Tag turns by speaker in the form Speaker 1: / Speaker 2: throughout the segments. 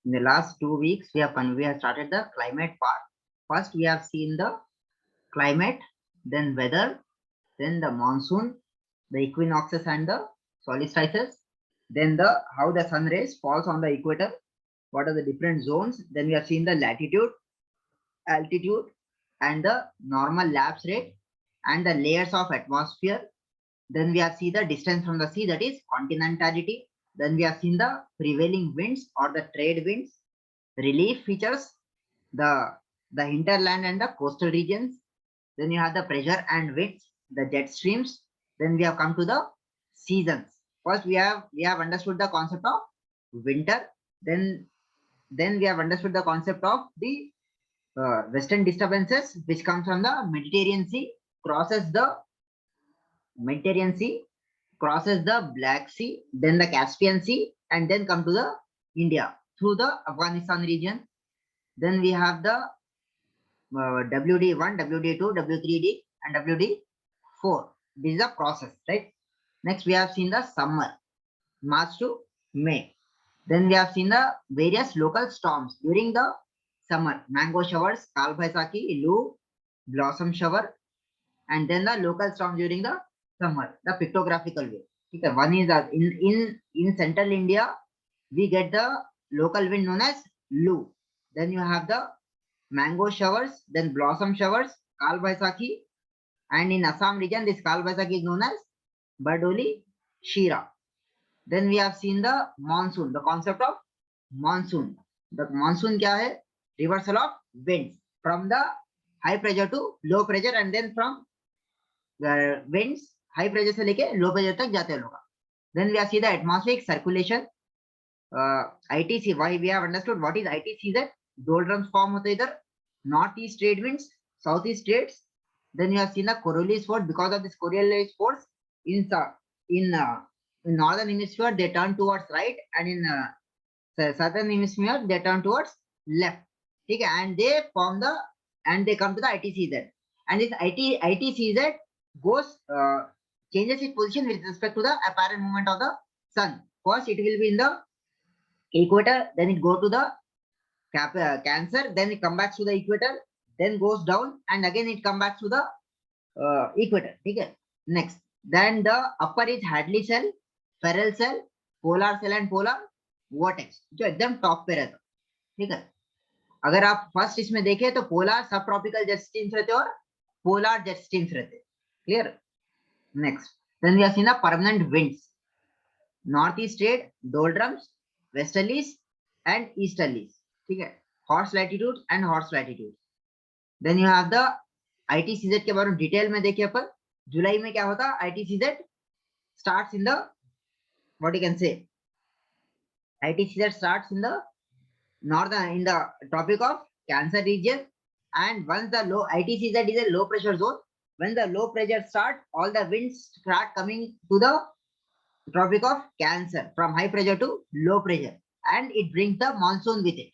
Speaker 1: In the last 2 weeks, we have started the climate part. First, we have seen the climate, then weather, then the monsoon, the equinoxes and the solstices, then the how the sun rays falls on the equator, what are the different zones. Then we have seen the latitude, altitude, and the normal lapse rate, and the layers of atmosphere. Then we have seen the distance from the sea, that is continentality. Then we have seen the prevailing winds or the trade winds, relief features, the hinterland and the coastal regions. Then you have the pressure and winds, the jet streams. Then we have come to the seasons. First, we have understood the concept of winter. Then we have understood the concept of the western disturbances, which comes from the Mediterranean Sea, crosses the Mediterranean Sea, crosses the Black Sea, then the Caspian Sea, and then come to the India through the Afghanistan region. Then we have the WD1, WD2, W3D, and WD4. This is a process, right? Next, we have seen the summer, March to May. Then we have seen the various local storms during the summer, mango showers, Kal Baisakhi, Lu, blossom shower, and then the local storm during the summer, the pictographical way. Okay, one is that in central India, we get the local wind known as Lu. Then you have the mango showers, then blossom showers, Kal Baisakhi, and in Assam region, this Kal Baisakhi is known as Bardoli Shira. Then we have seen the monsoon, the concept of monsoon. The monsoon kya hai? Reversal of winds from the high pressure to low pressure, and then from the winds high pressure se leke low pressure tak jate hain. Then we have seen the atmospheric circulation. ITC, why we have understood what is ITC, that doldrums form hote idhar, northeast trade winds, southeast trades. Then you have seen the Coriolis force. Because of this Coriolis force, in northern hemisphere they turn towards right, and in southern hemisphere they turn towards left. Okay, and they form the and they come to the ITCZ, and this ITCZ goes changes its position with respect to the apparent movement of the sun. First, it will be in the equator, then it go to the Cancer, then it come back to the equator, then goes down, and again it come back to the equator. Okay. Next, then the upper is Hadley cell, Ferrel cell, polar cell, and polar vortex, जो एकदम top पे रहता. ठीक है. अगर आप first इसमें देखें तो पोलर सब ट्रॉपिकल जेट स्ट्रीम्स रहते और पोलर जेट स्ट्रीम्स रहते. Clear. Next, then we have seen the permanent winds, north east trade, doldrums, westerlies and easterlies. ठीक है. Horse latitude and horse latitude. Then you have the ITCZ के बारे में detail में देखिए अपन. जुलाई में क्या होता? ITCZ starts in the, what you can say, ITCZ starts in the northern, in the tropic of Cancer region, and once the low ITCZ is a low pressure zone, when the low pressure starts, all the winds start coming to the tropic of Cancer from high pressure to low pressure, and it brings the monsoon with it.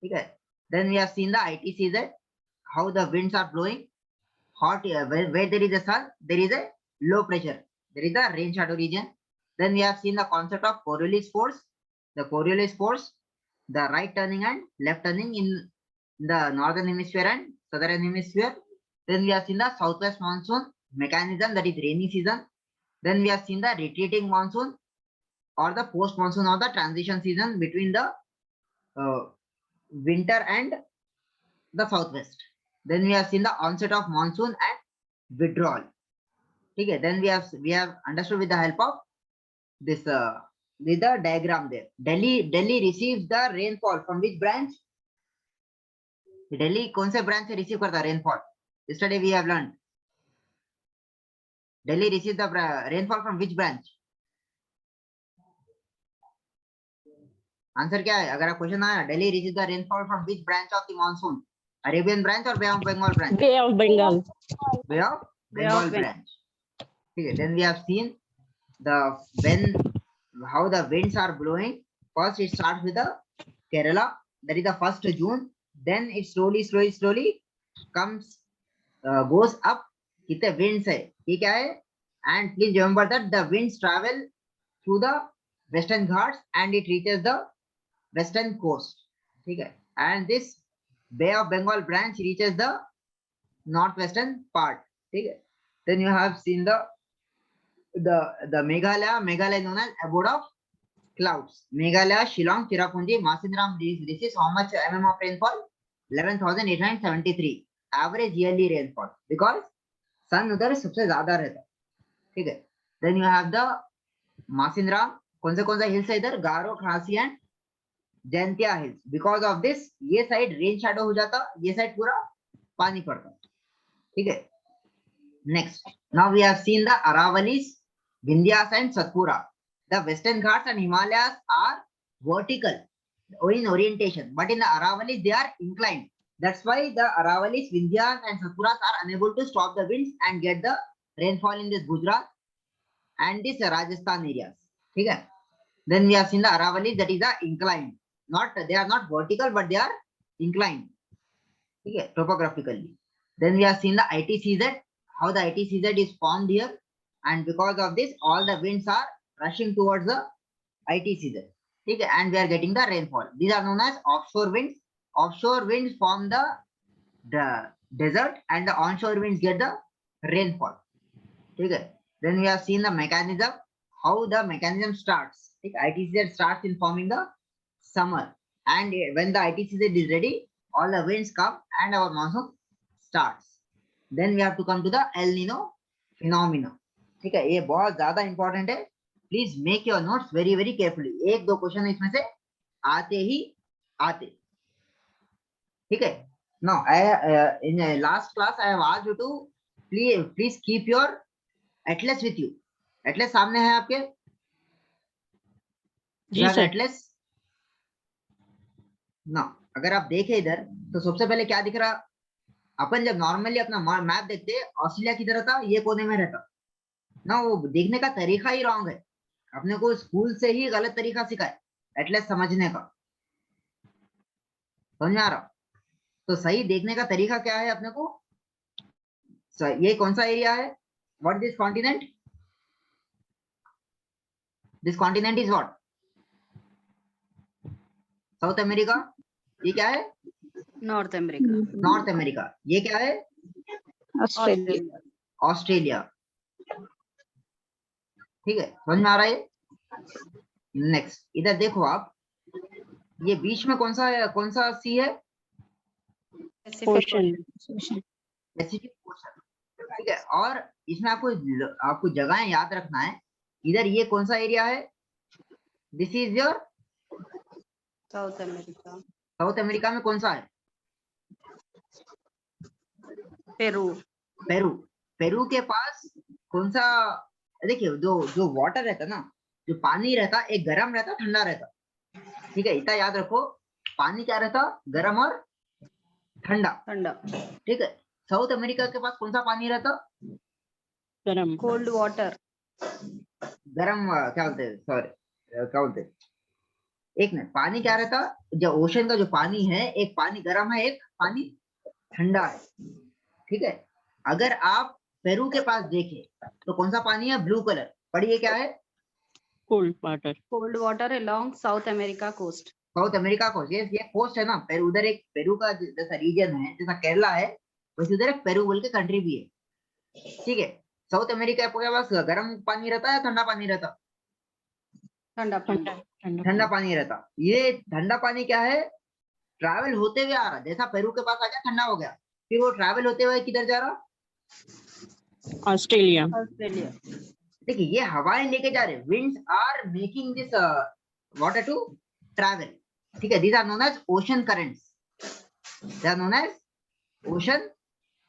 Speaker 1: Okay. Then we have seen the ITCZ, how the winds are blowing. Hot, where there is a sun, there is a low pressure, there is a rain shadow region. Then we have seen the concept of Coriolis force. The Coriolis force, the right turning and left turning in the northern hemisphere and southern hemisphere. Then we have seen the southwest monsoon mechanism, that is rainy season. Then we have seen the retreating monsoon or the post monsoon or the transition season between the winter and the southwest. Then we have seen the onset of monsoon and withdrawal. Okay. Then we have understood with the help of this with the diagram there. Delhi receives the rainfall from which branch? Delhi कौन से branch से receive करता rainfall? Yesterday we have learned. Delhi receives the rainfall from which branch? Answer क्या है? अगर आप question आया, Delhi receives the rainfall from which branch of the monsoon? Arabian branch or Bay of Bengal branch?
Speaker 2: Bay of Bengal.
Speaker 1: Bay of Bengal branch. Okay. Then we have seen the how the winds are blowing. First, it starts with the Kerala, that is the 1st June. Then it slowly comes, goes up. कितने winds है? ठीक है. And please remember that the winds travel through the Western Ghats and it reaches the western coast. ठीक है, and this bay of Bengal branch reaches the northwestern part. ठीक है, then you have seen the Meghalaya known as abode of clouds. Meghalaya, Shillong, Cherrapunji, Masinram receives how much mm of rainfall? 11,873 average yearly rainfall, because sun उधर सबसे ज्यादा रहता है. ठीक है, then you have the Masinram. कौन सा hills है इधर? गारो, खासी and Jaintia hills. Because of this ये साइड रेन शैडो हो जाता, ये साइड पूरा पानी पड़ता. ठीक है, next now we have seen the Aravalis, Vindhyas and Satpura. The western Ghats and Himalayas are vertical in orientation, but in the Aravalis they are inclined. That's why the Aravalis, Vindhyas and Satpuras are unable to stop the winds and get the rainfall in this Gujarat and this Rajasthan areas. ठीक है, then we have seen the Aravalis, that is the inclined, not they are not vertical but they are inclined. ठीक है, topographically. Then we have seen the ITCZ, how the ITCZ is formed here, and because of this all the winds are rushing towards the ITCZ. ठीक है, and we are getting the rainfall. These are known as offshore winds. Offshore winds form the desert and the onshore winds get the rainfall. ठीक है, then we have seen the mechanism, how the mechanism starts. ठीक, ITCZ starts in forming the summer, and when the ITCZ is ready all the winds come and our monsoon starts. Then we have to come to the El Nino phenomena. ठीक है, ये बहुत ज्यादा important है. Please make your notes very very carefully. एक दो question इसमें से आते ही आते. ठीक है, no in last class I have asked you to please keep your atlas with you. Atlas सामने है आपके?
Speaker 2: जी सर.
Speaker 1: एटलस ना, अगर आप देखें इधर तो सबसे पहले क्या दिख रहा? अपन जब नॉर्मली अपना मैप देखते हैं ऑस्ट्रेलिया की तरह था, ये कोने में रहता ना. वो देखने का तरीका ही रॉन्ग है. अपने को स्कूल से ही गलत तरीका सिखाए एटलस समझने का. समझ में आ रहा? तो सही देखने का तरीका क्या है अपने को? ये कौन सा एरिया है? What this continent? This continent is what? South America. ये क्या है?
Speaker 3: North America.
Speaker 1: North America. ये क्या है?
Speaker 3: ऑस्ट्रेलिया.
Speaker 1: ऑस्ट्रेलिया. ठीक है, समझ में आ रहा है? नेक्स्ट इधर देखो आप, ये बीच में कौन सा सी है?
Speaker 2: ओशन.
Speaker 1: Pacific Ocean. ठीक है, और इसमें आपको जगहें याद रखना है. इधर ये कौन सा एरिया है? This is your
Speaker 3: south America.
Speaker 1: South America में कौन सा है?
Speaker 3: पेरू.
Speaker 1: पेरू के पास कौन सा? देखिए, जो वाटर रहता ना, जो पानी रहता, एक गर्म रहता, ठंडा रहता. ठीक है, इतना याद रखो. पानी क्या रहता? गर्म और ठंडा. ठीक है, साउथ अमेरिका के पास कौन सा पानी रहता?
Speaker 2: गरम.
Speaker 3: Cold water.
Speaker 1: गर्म क्या बोलते हैं? सॉरी, क्या बोलते हैं? एक मिनट. पानी क्या रहता? जो ओशन का जो पानी है, एक पानी गर्म है, एक पानी ठंडा है. ठीक है, अगर आप पेरू के पास देखें तो कौन सा पानी है? Blue colour. पढ़िए क्या है?
Speaker 2: Cold water.
Speaker 3: Cold water along South America coast.
Speaker 1: South America coast. ये कोस्ट है ना. पेरू, उधर एक पेरू का जैसा रीजन है, जैसा केरला है, वैसे उधर एक पेरू बोल के कंट्री भी है. ठीक है, साउथ अमेरिका के पास गर्म पानी रहता है, ठंडा पानी रहता? ठंडा पानी रहता. ये ठंडा पानी क्या है? ट्रैवल होते हुए आ रहा. जैसा पेरू के पास आ गया, ठंडा हो गया, फिर वो ट्रैवल होते हुए किधर जा रहा?
Speaker 2: ऑस्ट्रेलिया.
Speaker 1: देखिए, ये हवाएं लेके जा रहे. Winds are making this water to travel. ठीक है, these are known as ocean currents. They are known as ocean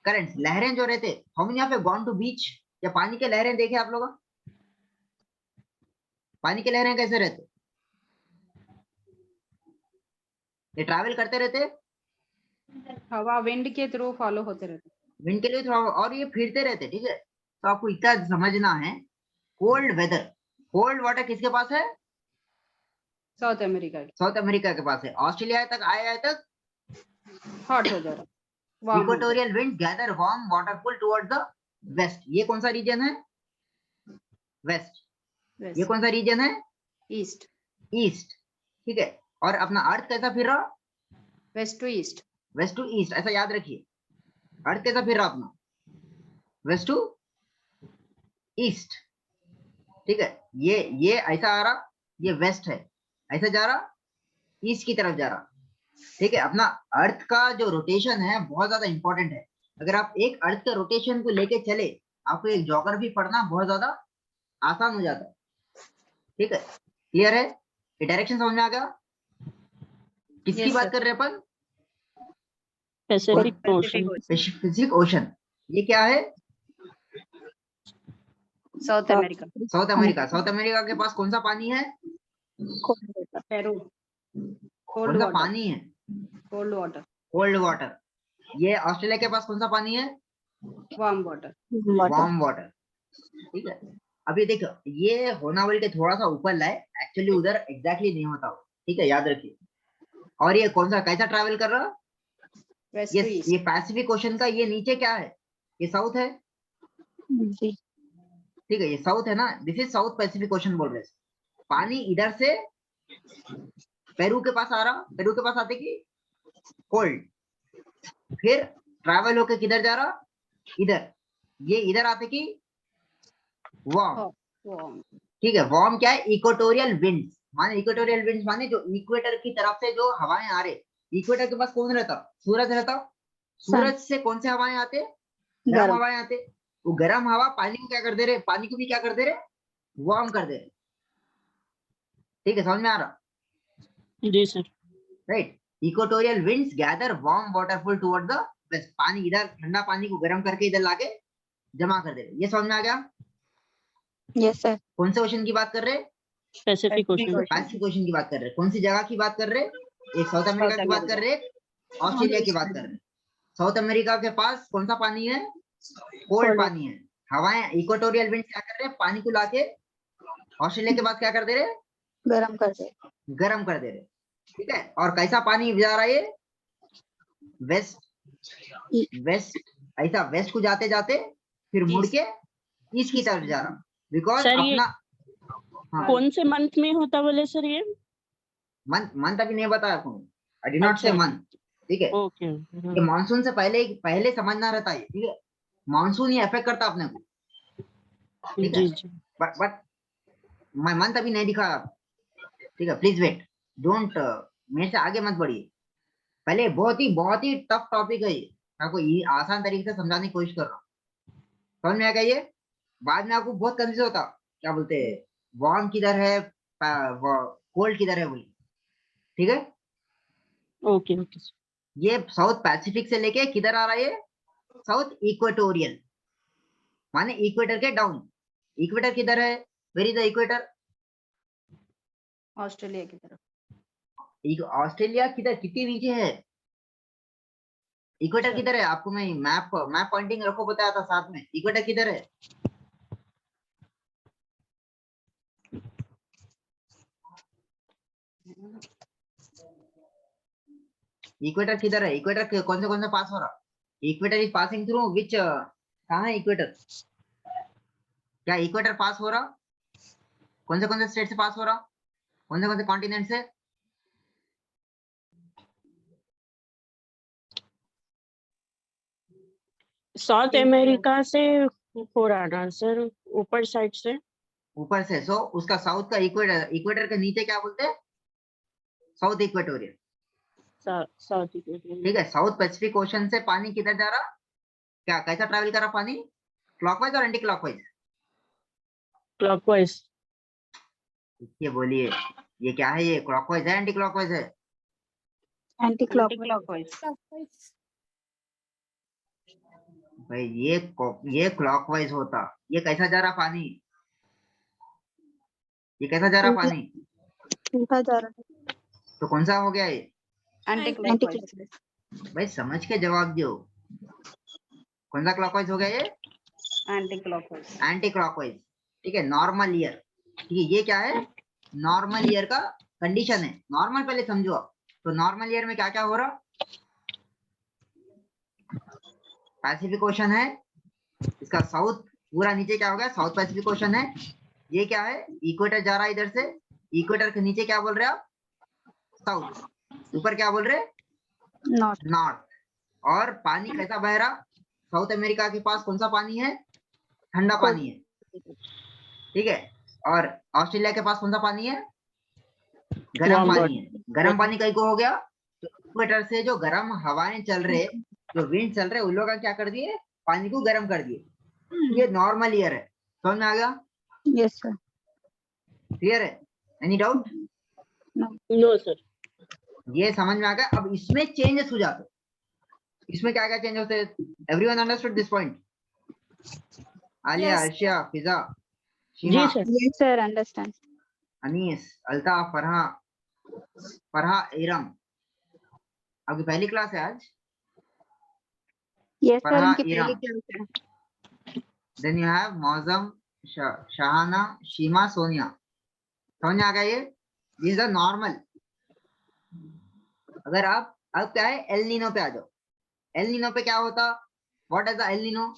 Speaker 1: currents. लहरें जो रहते, हम यहाँ पे गॉन टू बीच या पानी के लहरें देखे आप लोग? पानी के लहरें कैसे रहते? ये ट्रैवल करते रहते,
Speaker 3: हवा विंड के थ्रू फॉलो होते रहते.
Speaker 1: विंड के लिए थोड़ा, और ये फिरते रहते. ठीक है, तो आपको इतना समझना है. कोल्ड वेदर, कोल्ड वाटर किसके पास है?
Speaker 3: South America.
Speaker 1: साउथ अमेरिका के पास है. ऑस्ट्रेलिया तक आया तक
Speaker 3: हॉट हो जा रहा.
Speaker 1: Equatorial wind gather warm water pull towards the west. ये कौन सा रीजन है? वेस्ट. ये कौन सा रीजन है?
Speaker 3: ईस्ट.
Speaker 1: ईस्ट. ठीक है, और अपना अर्थ कैसा फिर रहा?
Speaker 3: West to east,
Speaker 1: west to east, ऐसा याद रखिए। अर्थ कैसा फिर रहा अपना, वेस्ट टू ईस्ट, ठीक है। ये ऐसा आ रहा, ये वेस्ट है, ऐसा जा रहा, ईस्ट की तरफ जा रहा, ठीक है। अपना अर्थ का जो रोटेशन है बहुत ज्यादा इंपॉर्टेंट है। अगर आप एक अर्थ के रोटेशन को लेके चले, आपको एक ज्योग्राफी पढ़ना बहुत ज्यादा आसान हो जाता है, ठीक है। क्लियर है, ये डायरेक्शन समझ में आ गया? किसकी
Speaker 3: Yes,
Speaker 1: बात
Speaker 3: sir.
Speaker 1: कर रहे हैं अपन?
Speaker 2: Pacific Ocean,
Speaker 1: Pacific Ocean. ये क्या है?
Speaker 3: South America,
Speaker 1: South America. South America के पास कौन सा पानी है?
Speaker 3: पेरू,
Speaker 1: कौन सा पानी है?
Speaker 3: Cold water,
Speaker 1: cold water. ये ऑस्ट्रेलिया के पास कौन सा पानी है?
Speaker 3: वार्म वाटर,
Speaker 1: वार्म वाटर, ठीक है। अभी देखो, ये होना बोल के थोड़ा सा ऊपर लाए, एक्चुअली उधर एग्जैक्टली नहीं होता, ठीक है, याद रखिए। और ये कौन सा कैसा ट्रैवल कर रहा?
Speaker 3: वेस्ट टू ईस्ट,
Speaker 1: ये पैसिफिक ओशन का ये नीचे क्या है? ये साउथ है, ठीक है, ये साउथ है ना, this is south Pacific ocean बोल रहे हैं। पानी इधर से पेरू के पास आ रहा, पेरू के पास आते कि कोल्ड, फिर ट्रैवल होके किधर जा रहा? इधर, ये इधर आते कि वार्म,
Speaker 3: वार्म,
Speaker 1: ठीक है। वार्म क्या है? इक्वेटोरियल विंड्स, माने इक्वेटोरियल विंड्स माने जो इक्वेटर की तरफ से जो हवाएं आ रहे। इक्वेटर के पास कौन रहता? सूरज रहता। सूरज से कौन से हवाएं आते? गर्म हवाएं आते। वो गर्म हवा पानी को क्या कर दे रहे? पानी को भी क्या कर दे रहे? वार्म कर दे रहे, ठीक है, समझ में आ रहा?
Speaker 2: जी sir.
Speaker 1: Right. Equatorial winds gather warm water pool toward the west, पानी इधर ठंडा पानी को गर्म करके इधर लाके जमा कर दे रहे। ये समझ में आ गया?
Speaker 4: Yes sir.
Speaker 1: कौन से ओशन की बात कर रहे?
Speaker 2: पैसिफिक ओशन,
Speaker 1: पैसिफिक ओशन की बात कर रहे। कौन सी जगह की बात कर रहे? एक साउथ अमेरिका की बात कर रहे, ऑस्ट्रेलिया की बात कर रहे। साउथ अमेरिका के पास कौन सा पानी है? कोल्ड पानी है। हवाएं इक्वेटोरियल विंड क्या कर रहे हैं? पानी को लाके ऑस्ट्रेलिया के पास क्या कर दे रहे?
Speaker 4: गरम कर दे।
Speaker 1: गरम कर दे रहे, ठीक है। और कैसा पानी जा रहा है? ये वेस्ट, ऐसा वेस्ट को जाते जाते फिर मुड़ के ईस्ट की तरफ जा रहा, बिकॉज
Speaker 2: सर ये
Speaker 1: अपना
Speaker 2: कौन से मंथ में होता बोले सर ये?
Speaker 1: मंथ अभी नहीं बताया आपको, आई डिड नॉट से मंथ, ठीक है।
Speaker 2: ओके,
Speaker 1: ये मानसून से पहले समझना रहता है, ठीक है। मानसून ये अफेक्ट करता अपने को, ठीक है।
Speaker 2: जी जी।
Speaker 1: बट मैं मंथ अभी नहीं दिखा आपको, ठीक है। प्लीज वेट, डोंट मेरे से आगे मत बढ़िए। पहले बहुत ही टफ टॉपिक है ये, आपको ये आसान तरीके से समझाने की कोशिश कर रहा हूँ, समझ में आ गया? ये बाद में आपको बहुत कंफ्यूज होता, क्या बोलते हैं, वार्म किधर है, कोल्ड किधर है, बोली, ठीक है।
Speaker 2: Okay okay.
Speaker 1: ये साउथ पैसिफिक से लेके किधर आ रहा है? ये साउथ इक्वेटोरियल, माने इक्वेटर के डाउन। इक्वेटर किधर है? Where is the equator?
Speaker 3: Australia की तरफ,
Speaker 1: ऑस्ट्रेलिया किधर, कितनी नीचे है? इक्वेटर किधर है? आपको मैं मैप पॉइंटिंग रखो बताया था साथ में। इक्वेटर किधर है? इक्वेटर किधर है? इक्वेटर कौन से पास हो रहा? Equator is passing through which, कहाँ है इक्वेटर? क्या इक्वेटर पास हो रहा? कौन से स्टेट से पास हो रहा? कौन से कॉन्टिनेंट से?
Speaker 2: साउथ अमेरिका से हो रहा ना सर, ऊपर साइड से।
Speaker 1: ऊपर से, सो उसका साउथ का इक्वेटर के नीचे क्या बोलते हैं? South equatorial,
Speaker 2: south equator.
Speaker 1: ठीक है। साउथ पैसिफिक ओशन से पानी किधर जा रहा? क्या कैसा ट्रैवल कर रहा पानी? क्लॉकवाइज और एंटी क्लॉकवाइज?
Speaker 2: क्लॉकवाइज।
Speaker 1: ये बोलिए, ये क्या है? ये क्लॉकवाइज है एंटी क्लॉकवाइज है?
Speaker 4: एंटी
Speaker 3: क्लॉकवाइज,
Speaker 1: भाई ये क्लॉकवाइज होता। ये कैसा जा रहा पानी? ये कैसा जा रहा पानी?
Speaker 4: उल्टा जा रहा है।
Speaker 1: तो कौन सा हो गया ये?
Speaker 3: एंटी
Speaker 4: एंटी
Speaker 3: क्लॉकवाइज,
Speaker 1: भाई समझ के जवाब दो, कौन सा क्लॉकवाइज हो गया ये?
Speaker 3: एंटी क्लॉकवाइज,
Speaker 1: एंटी क्लॉकवाइज, ठीक है। नॉर्मल ईयर, ठीक है। ये क्या है? नॉर्मल ईयर का कंडीशन है। नॉर्मल पहले समझो आप। तो नॉर्मल ईयर में क्या क्या हो रहा? पैसिफिक ओशन है, इसका साउथ पूरा नीचे क्या हो गया? साउथ पैसिफिक ओशन है। ये क्या है? इक्वेटर जा रहा है इधर से। इक्वेटर के नीचे क्या बोल रहे हैं आप? साउथ। ऊपर क्या बोल रहे हैं?
Speaker 4: नॉर्थ।
Speaker 1: नॉर्थ। और पानी कैसा बह रहा? साउथ अमेरिका के पास कौन सा पानी है? ठंडा पानी है, ठीक है। और ऑस्ट्रेलिया के पास कौन सा पानी है? गर्म
Speaker 2: Warm
Speaker 1: पानी है। गर्म पानी कहीं को हो गया तो इक्वेटर से जो गर्म हवाएं चल रहे, जो विंड चल रहे, उन लोगों का क्या कर दिए? पानी को गर्म कर दिए। ये नॉर्मल ईयर है, समझ में आ गया?
Speaker 4: Yes sir.
Speaker 1: क्लियर है? Any doubt?
Speaker 2: No sir.
Speaker 1: ये समझ में आ गया। अब इसमें चेंजेस हो जाते, इसमें क्या क्या चेंज होते हैं? Everyone understood this point? Aliya,
Speaker 4: Yes.
Speaker 1: Arshiya, Fiza,
Speaker 2: जी
Speaker 1: Sheema,
Speaker 2: sir.
Speaker 4: Yes sir, understand.
Speaker 1: Anees, Altaf, Farha, Farha, Iram. आपकी पहली क्लास है आज?
Speaker 4: यस सर,
Speaker 1: फरहा,
Speaker 4: उनकी पहली
Speaker 1: इरम।
Speaker 4: क्लास है।
Speaker 1: Then you have Maujam, Shahana, शीमा, Sonia. समझ में आ गया? ये इज द नॉर्मल। अगर आप अब क्या है, एल नीनो पे आ जाओ। एल नीनो पे क्या होता? What is the L Nino?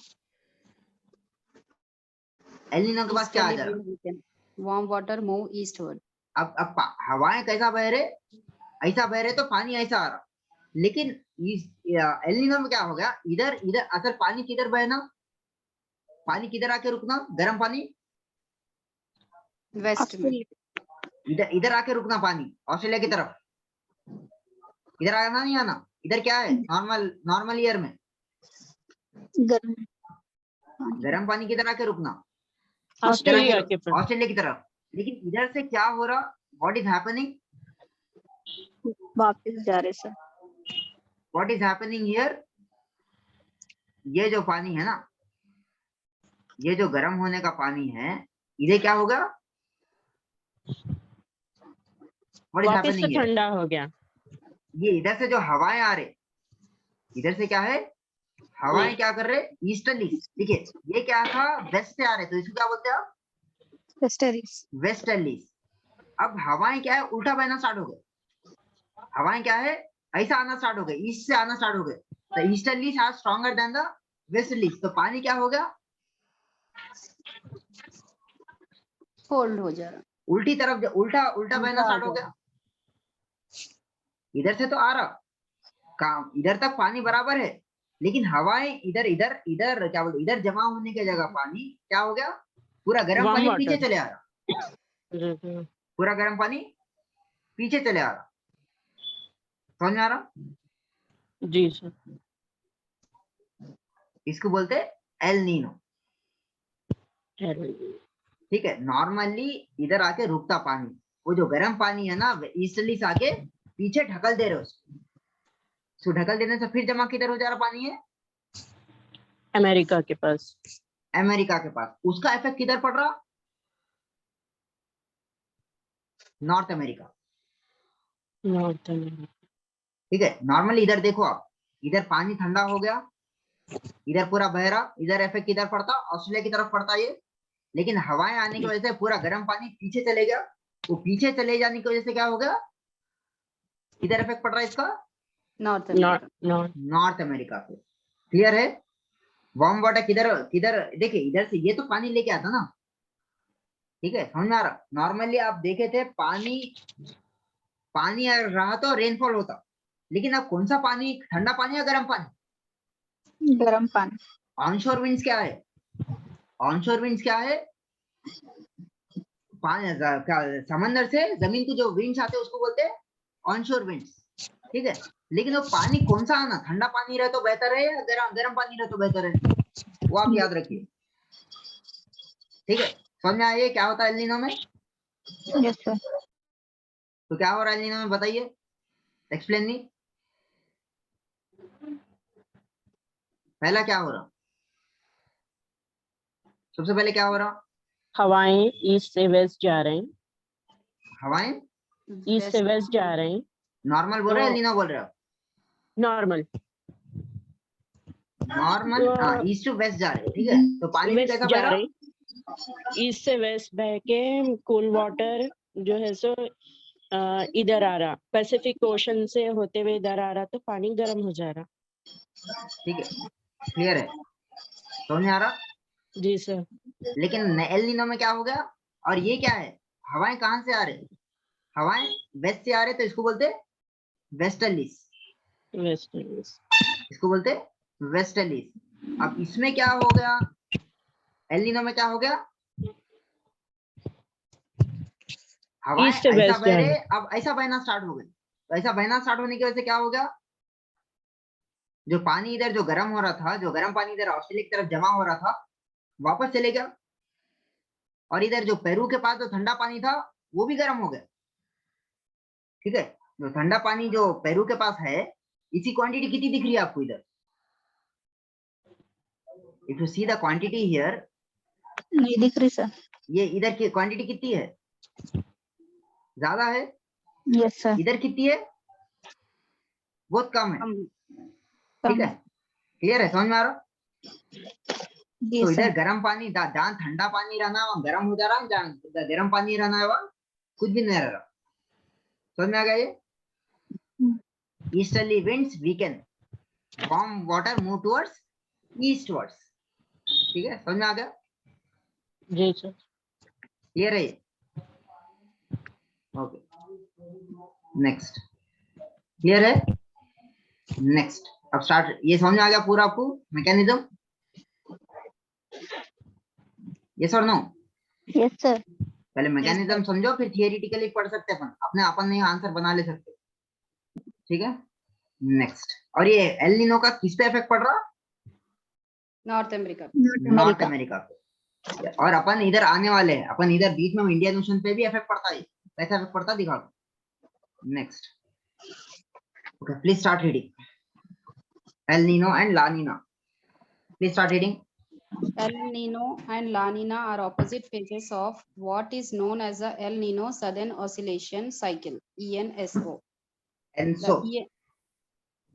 Speaker 1: El Nino के पास क्या आ जा रहा?
Speaker 3: Warm water move eastward.
Speaker 1: अब हवाएं कैसा बह रहे? ऐसा बह रहे तो पानी ऐसा आ रहा। लेकिन एल नीनो में क्या हो गया? इधर इधर असल पानी किधर बहना? पानी किधर आके रुकना? गर्म पानी
Speaker 3: वेस्ट में।
Speaker 1: इधर इधर आके रुकना पानी, ऑस्ट्रेलिया की तरफ। इधर आना नहीं आना? इधर क्या है? नॉर्मल, नॉर्मल ईयर में
Speaker 4: गर्म
Speaker 1: गर्म पानी किधर आके रुकना?
Speaker 2: ऑस्ट्रेलिया के पास।
Speaker 1: ऑस्ट्रेलिया की तरफ। लेकिन इधर से क्या हो रहा? What is happening?
Speaker 4: वापस जा रहे sir.
Speaker 1: What is happening here? ये जो पानी है ना, ये जो गर्म होने का पानी है, इधर क्या होगा? व्हाट इज
Speaker 2: वापस से
Speaker 1: हैपनिंग हियर?
Speaker 2: ठंडा हो गया।
Speaker 1: ये इधर से जो हवाएं आ रहे, इधर से क्या है? हवाएं क्या कर रहे? ईस्टर्ली। देखिए ये क्या था? वेस्ट से आ रहे, तो इसको क्या बोलते हैं आप?
Speaker 4: वेस्टर्लीज।
Speaker 1: वेस्टर्ली। अब हवाएं क्या है? उल्टा बहना स्टार्ट हो गए। हवाएं क्या है? ऐसा आना स्टार्ट हो गए, ईस्ट से आना स्टार्ट हो गए। तो easterly are stronger than the westerly. तो पानी क्या हो गया?
Speaker 3: फोल्ड हो जा रहा।
Speaker 1: उल्टी तरफ, उल्टा उल्टा बहना
Speaker 3: उल्टा आ
Speaker 1: स्टार्ट हो गया। इधर से तो आ रहा काम, इधर तक पानी बराबर है, लेकिन हवाएं इधर इधर इधर क्या बोलते, इधर जमा होने की जगह पानी क्या हो गया? पूरा गर्म
Speaker 2: Warm
Speaker 1: पानी
Speaker 2: water.
Speaker 1: पीछे चले आ रहा।
Speaker 2: जी
Speaker 1: पूरा गर्म पानी पीछे चले आ रहा। समझ में आ रहा?
Speaker 2: सर।
Speaker 1: इसको बोलते एल नीनो, ठीक है। नॉर्मली इधर आके रुकता पानी, वो जो गर्म पानी है ना, ईस्टर्ली से आके पीछे ढकल दे रहे उसको। ढकल देने से फिर जमा किधर हो जा रहा पानी है?
Speaker 2: अमेरिका के पास।
Speaker 1: अमेरिका के पास। उसका इफेक्ट किधर पड़ रहा? North America,
Speaker 2: north America.
Speaker 1: ठीक है। नॉर्मली इधर देखो आप, इधर पानी ठंडा हो गया, इधर पूरा बह रहा, इधर इफेक्ट किधर पड़ता? ऑस्ट्रेलिया की तरफ पड़ता ये। लेकिन हवाएं आने की वजह से पूरा गर्म पानी पीछे चले गया। वो पीछे चले जाने की वजह से क्या हो गया? इधर इफेक्ट पड़ रहा है इसका,
Speaker 3: नॉर्थ अमेरिका।
Speaker 1: नॉर्थ अमेरिका पे। क्लियर है? वार्म वाटर किधर किधर? देखिए इधर से ये तो पानी लेके आता ना, ठीक है, समझ में आ रहा? नॉर्मली आप देखे थे पानी, पानी अगर रहा तो रेनफॉल होता, लेकिन अब कौन सा पानी? ठंडा पानी या गर्म पानी?
Speaker 4: गर्म पानी।
Speaker 1: ऑनशोर विंड्स क्या है? ऑनशोर विंड्स क्या है? पानी क्या, समंदर से जमीन को जो विंड्स आते हैं उसको बोलते हैं ऑनशोर विंड्स, ठीक है। लेकिन वो पानी कौन सा आना? ठंडा पानी रहे तो बेहतर है या गर्म पानी रहे तो बेहतर है? वो आप याद रखिए, ठीक है। समझ में आइए क्या होता है एल नीनो में?
Speaker 4: Yes sir.
Speaker 1: तो क्या हो रहा है एल नीनो में बताइए, एक्सप्लेन मी। पहला क्या हो रहा? सबसे पहले क्या हो रहा?
Speaker 2: हवाएं ईस्ट से वेस्ट जा रहे हैं।
Speaker 1: हवाएं
Speaker 2: ईस्ट से वेस्ट जा रहे हैं।
Speaker 1: नॉर्मल बोल रहे हो, एल नीनो बोल रहे हो?
Speaker 2: Normal.
Speaker 1: Normal east to west जा रहे हैं, ठीक है। तो पानी भी
Speaker 2: वेस्ट
Speaker 1: कैसा
Speaker 2: जा
Speaker 1: बह
Speaker 2: रहे
Speaker 1: रहा?
Speaker 2: हैं। ईस्ट से वेस्ट बह के कूल वाटर जो है सो इधर आ रहा, पैसिफिक ओशन से होते हुए इधर आ रहा, तो पानी गर्म हो जा रहा।
Speaker 1: ठीक है, क्लियर है, समझ में आ रहा?
Speaker 2: जी सर।
Speaker 1: लेकिन एल नीनो में क्या हो गया? और ये क्या है? हवाएं कहां से आ रहे? हवाएं वेस्ट से आ रहे, तो इसको बोलते वेस्टर्लीज,
Speaker 2: वेस्टर्लीज।
Speaker 1: इसको बोलते हैं वेस्टर्लीज। अब इसमें क्या हो गया, एल नीनो में क्या हो गया, हवाएं
Speaker 2: ईस्ट से
Speaker 1: ऐसा
Speaker 2: वेस्ट
Speaker 1: बह रहे,
Speaker 2: जाना।
Speaker 1: अब ऐसा बहना स्टार्ट हो गए। तो ऐसा बहना स्टार्ट होने की वजह से क्या हो गया, जो पानी इधर जो गर्म हो रहा था, जो गर्म पानी इधर ऑस्ट्रेलिया की तरफ जमा हो रहा था, वापस चले गया। और इधर जो पेरू के पास जो ठंडा पानी था वो भी गर्म हो गया। ठीक है, जो ठंडा पानी जो पेरू के पास है, इसी क्वांटिटी कितनी दिख रही है आपको इधर, if you see the quantity here,
Speaker 4: नहीं दिख रही सर।
Speaker 1: ये इधर की क्वांटिटी कितनी है, ज्यादा है।
Speaker 4: Yes sir.
Speaker 1: इधर कितनी है, बहुत कम है। ठीक
Speaker 4: कम
Speaker 1: है, क्लियर है, समझ में आ रहा।
Speaker 4: जी
Speaker 1: तो
Speaker 4: सर।
Speaker 1: इधर गर्म पानी जहाँ ठंडा पानी रहना वहाँ गर्म हो जा रहा है, जहाँ गर्म पानी रहना है वहाँ कुछ भी नहीं रह रहा। समझ में आ गया ये। Easterly winds weaken, warm water move towards eastwards. ठीक है, समझ में आ गया,
Speaker 2: जी सर।
Speaker 1: क्लियर है ये। ओके, नेक्स्ट, क्लियर है। नेक्स्ट, अब स्टार्ट, ये समझ में आ गया पूरा आपको मैकेनिज्म, यस और नो।
Speaker 4: Yes sir.
Speaker 1: पहले मैकेनिज्म समझो, फिर थियरिटिकली पढ़ सकते हैं अपन अपन नहीं आंसर बना ले सकते। ठीक है, नेक्स्ट। और ये एल नीनो का किस पे इफेक्ट पड़ रहा,
Speaker 3: नॉर्थ अमेरिका।
Speaker 1: नॉर्थ अमेरिका पे। और अपन इधर आने वाले हैं, अपन इधर बीच में इंडियन ओशन पे भी इफेक्ट पड़ता है, कैसा इफेक्ट पड़ता है दिखा दो। Next, okay, please start reading El Nino and La Nina, please start reading.
Speaker 3: El Nino and La Nina are opposite phases of what is known as the El Nino Southern Oscillation Cycle, ENSO.
Speaker 1: ENSO,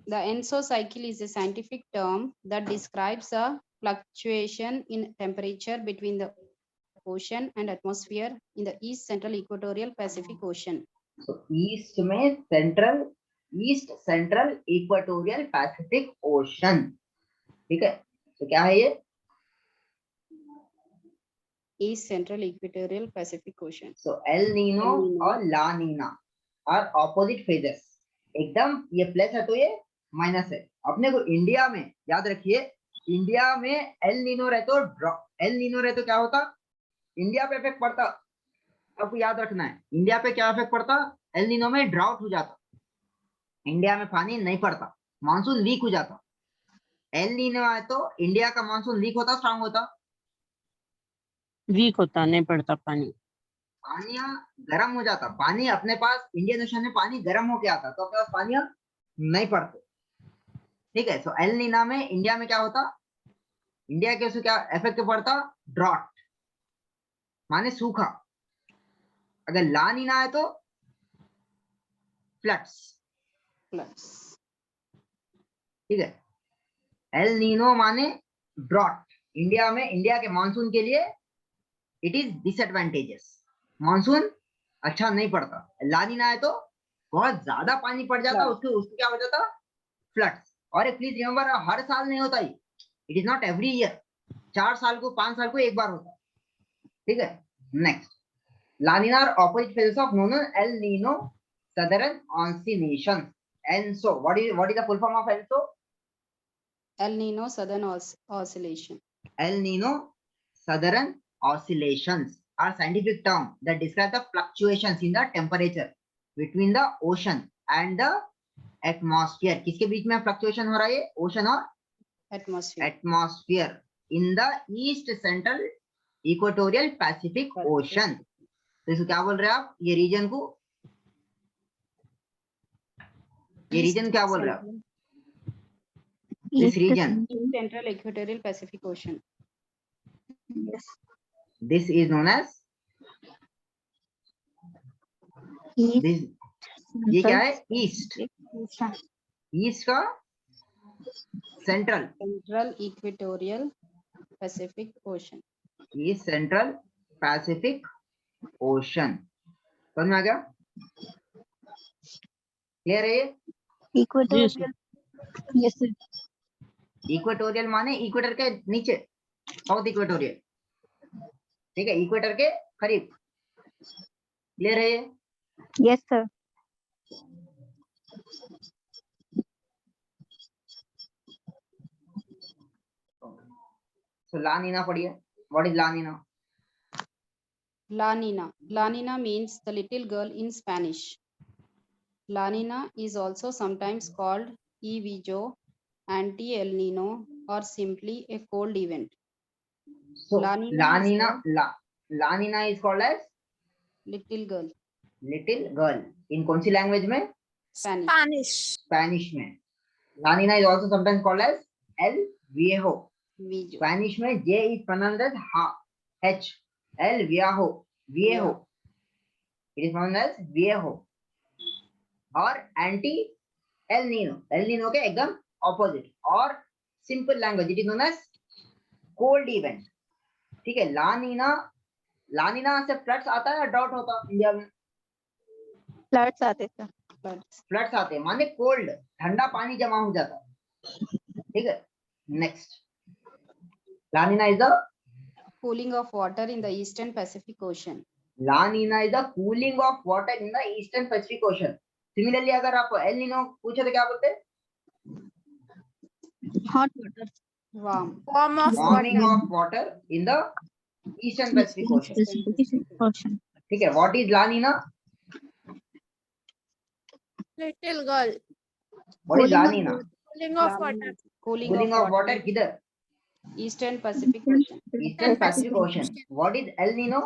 Speaker 3: The ENSO cycle is a scientific term that describes a fluctuation in temperature between the ocean and atmosphere in the east central equatorial Pacific Ocean.
Speaker 1: तो east में central, east central equatorial Pacific Ocean. ठीक है, तो क्या है ये,
Speaker 3: East central equatorial Pacific Ocean.
Speaker 1: So L Nino
Speaker 3: El Nino.
Speaker 1: और ला Nina are opposite phases. एकदम ये प्लस है तो ये माइनस है। अपने को इंडिया में याद रखिए, इंडिया में एल नीनो रहे तो एल नीनो रहे तो क्या होता, इंडिया पे इफेक्ट पड़ता। आपको याद रखना है, इंडिया पे क्या इफेक्ट पड़ता, एल नीनो में ड्राउट हो जाता, इंडिया में पानी नहीं पड़ता, मानसून वीक हो जाता। एल नीनो आए तो इंडिया का मानसून वीक होता, स्ट्रांग होता,
Speaker 2: वीक होता, नहीं पड़ता पानी,
Speaker 1: पानी गर्म हो जाता। पानी अपने पास इंडियन ओशन में पानी गर्म होके आता, तो अपने पास पानी नहीं पड़ते। ठीक है, सो एल नीना में इंडिया में क्या होता, इंडिया के उसे क्या इफेक्ट पड़ता, ड्रॉट माने सूखा। अगर ला नीना है तो फ्लड्स।
Speaker 3: Plus.
Speaker 1: ठीक है, एल नीनो माने ड्रॉट, इंडिया में इंडिया के मानसून के लिए इट इज डिसएडवांटेजेस, मानसून अच्छा नहीं पड़ता। ला नीना है तो बहुत ज्यादा पानी पड़ जाता, उसको उसको क्या हो जाता, फ्लड्स। और एक प्लीज रिमेंबर, हर साल नहीं होता ही, it is not every year, 4 साल को 5 साल को एक बार होता। ठीक है, next, La Nina are opposite phases of known El Nino Southern Oscillation. ENSO, what is the full form of ENSO,
Speaker 3: El Nino Southern Oscillation.
Speaker 1: El Nino Southern oscillations are scientific term that describe the fluctuations in the temperature between the ocean and the atmosphere. किसके बीच में fluctuation हो रहा है, ocean और
Speaker 3: Atmosphere.
Speaker 1: Atmosphere in the east central equatorial Pacific ocean. तो इसको क्या बोल रहे हैं आप, ये रीजन को, ये रीजन क्या बोल रहे हैं आप, this region,
Speaker 3: East Central Equatorial Pacific Ocean.
Speaker 4: Yes.
Speaker 1: this is known as this, ये क्या है, ईस्ट, ईस्ट का central,
Speaker 3: Central Equatorial Pacific Ocean.
Speaker 1: East central Pacific ocean. समझ में आ गया, क्लियर है ये।
Speaker 4: इक्वेटोरियल। Yes sir.
Speaker 1: इक्वेटोरियल माने इक्वेटर के नीचे, साउथ इक्वेटोरियल। ठीक है, इक्वेटर के करीब, क्लियर है ये।
Speaker 4: Yes sir.
Speaker 1: तो ला नीना पढ़िए, what is La Nina?
Speaker 3: La Nina. La Nina means the little girl in Spanish. La Nina is also sometimes called Evijo, anti El Nino, or simply a cold event.
Speaker 1: So
Speaker 3: La Nina
Speaker 1: La
Speaker 3: is
Speaker 1: Nina, La Nina is called as
Speaker 3: Little girl,
Speaker 1: little girl in कौन सी language में?
Speaker 3: Spanish.
Speaker 1: Spanish में. La Nina is also sometimes called as El Viejo.
Speaker 3: Vijo.
Speaker 1: Spanish में J is pronounced as H. El Viejo. Viejo. It is pronounced as Viejo. और anti El Nino, El Nino के एकदम opposite. और simple language it is known as cold event. ठीक है. ला नीना से floods आता है या ड्राउट होता है इंडिया में?
Speaker 4: फ्लड्स आते थे.
Speaker 1: फ्लड्स आते हैं माने कोल्ड, ठंडा पानी जमा हो जाता है. ठीक है. Next, La Nina is the
Speaker 3: Cooling of water in the Eastern Pacific Ocean.
Speaker 1: La Nina is the cooling of water in the eastern Pacific Ocean. Similarly अगर आप एल नीनो पूछे तो क्या बोलते हैं?
Speaker 4: Hot water.
Speaker 3: Warm.
Speaker 1: Warming of water in the eastern Pacific Ocean. ठीक है. What is La Nina?
Speaker 5: Little girl.
Speaker 1: What is La Nina?
Speaker 5: Cooling of water.
Speaker 3: Cooling
Speaker 1: cooling
Speaker 3: of
Speaker 1: of
Speaker 3: water.
Speaker 1: Water किधर?
Speaker 3: Eastern Pacific Ocean.
Speaker 1: Eastern Pacific ocean. What is El Nino?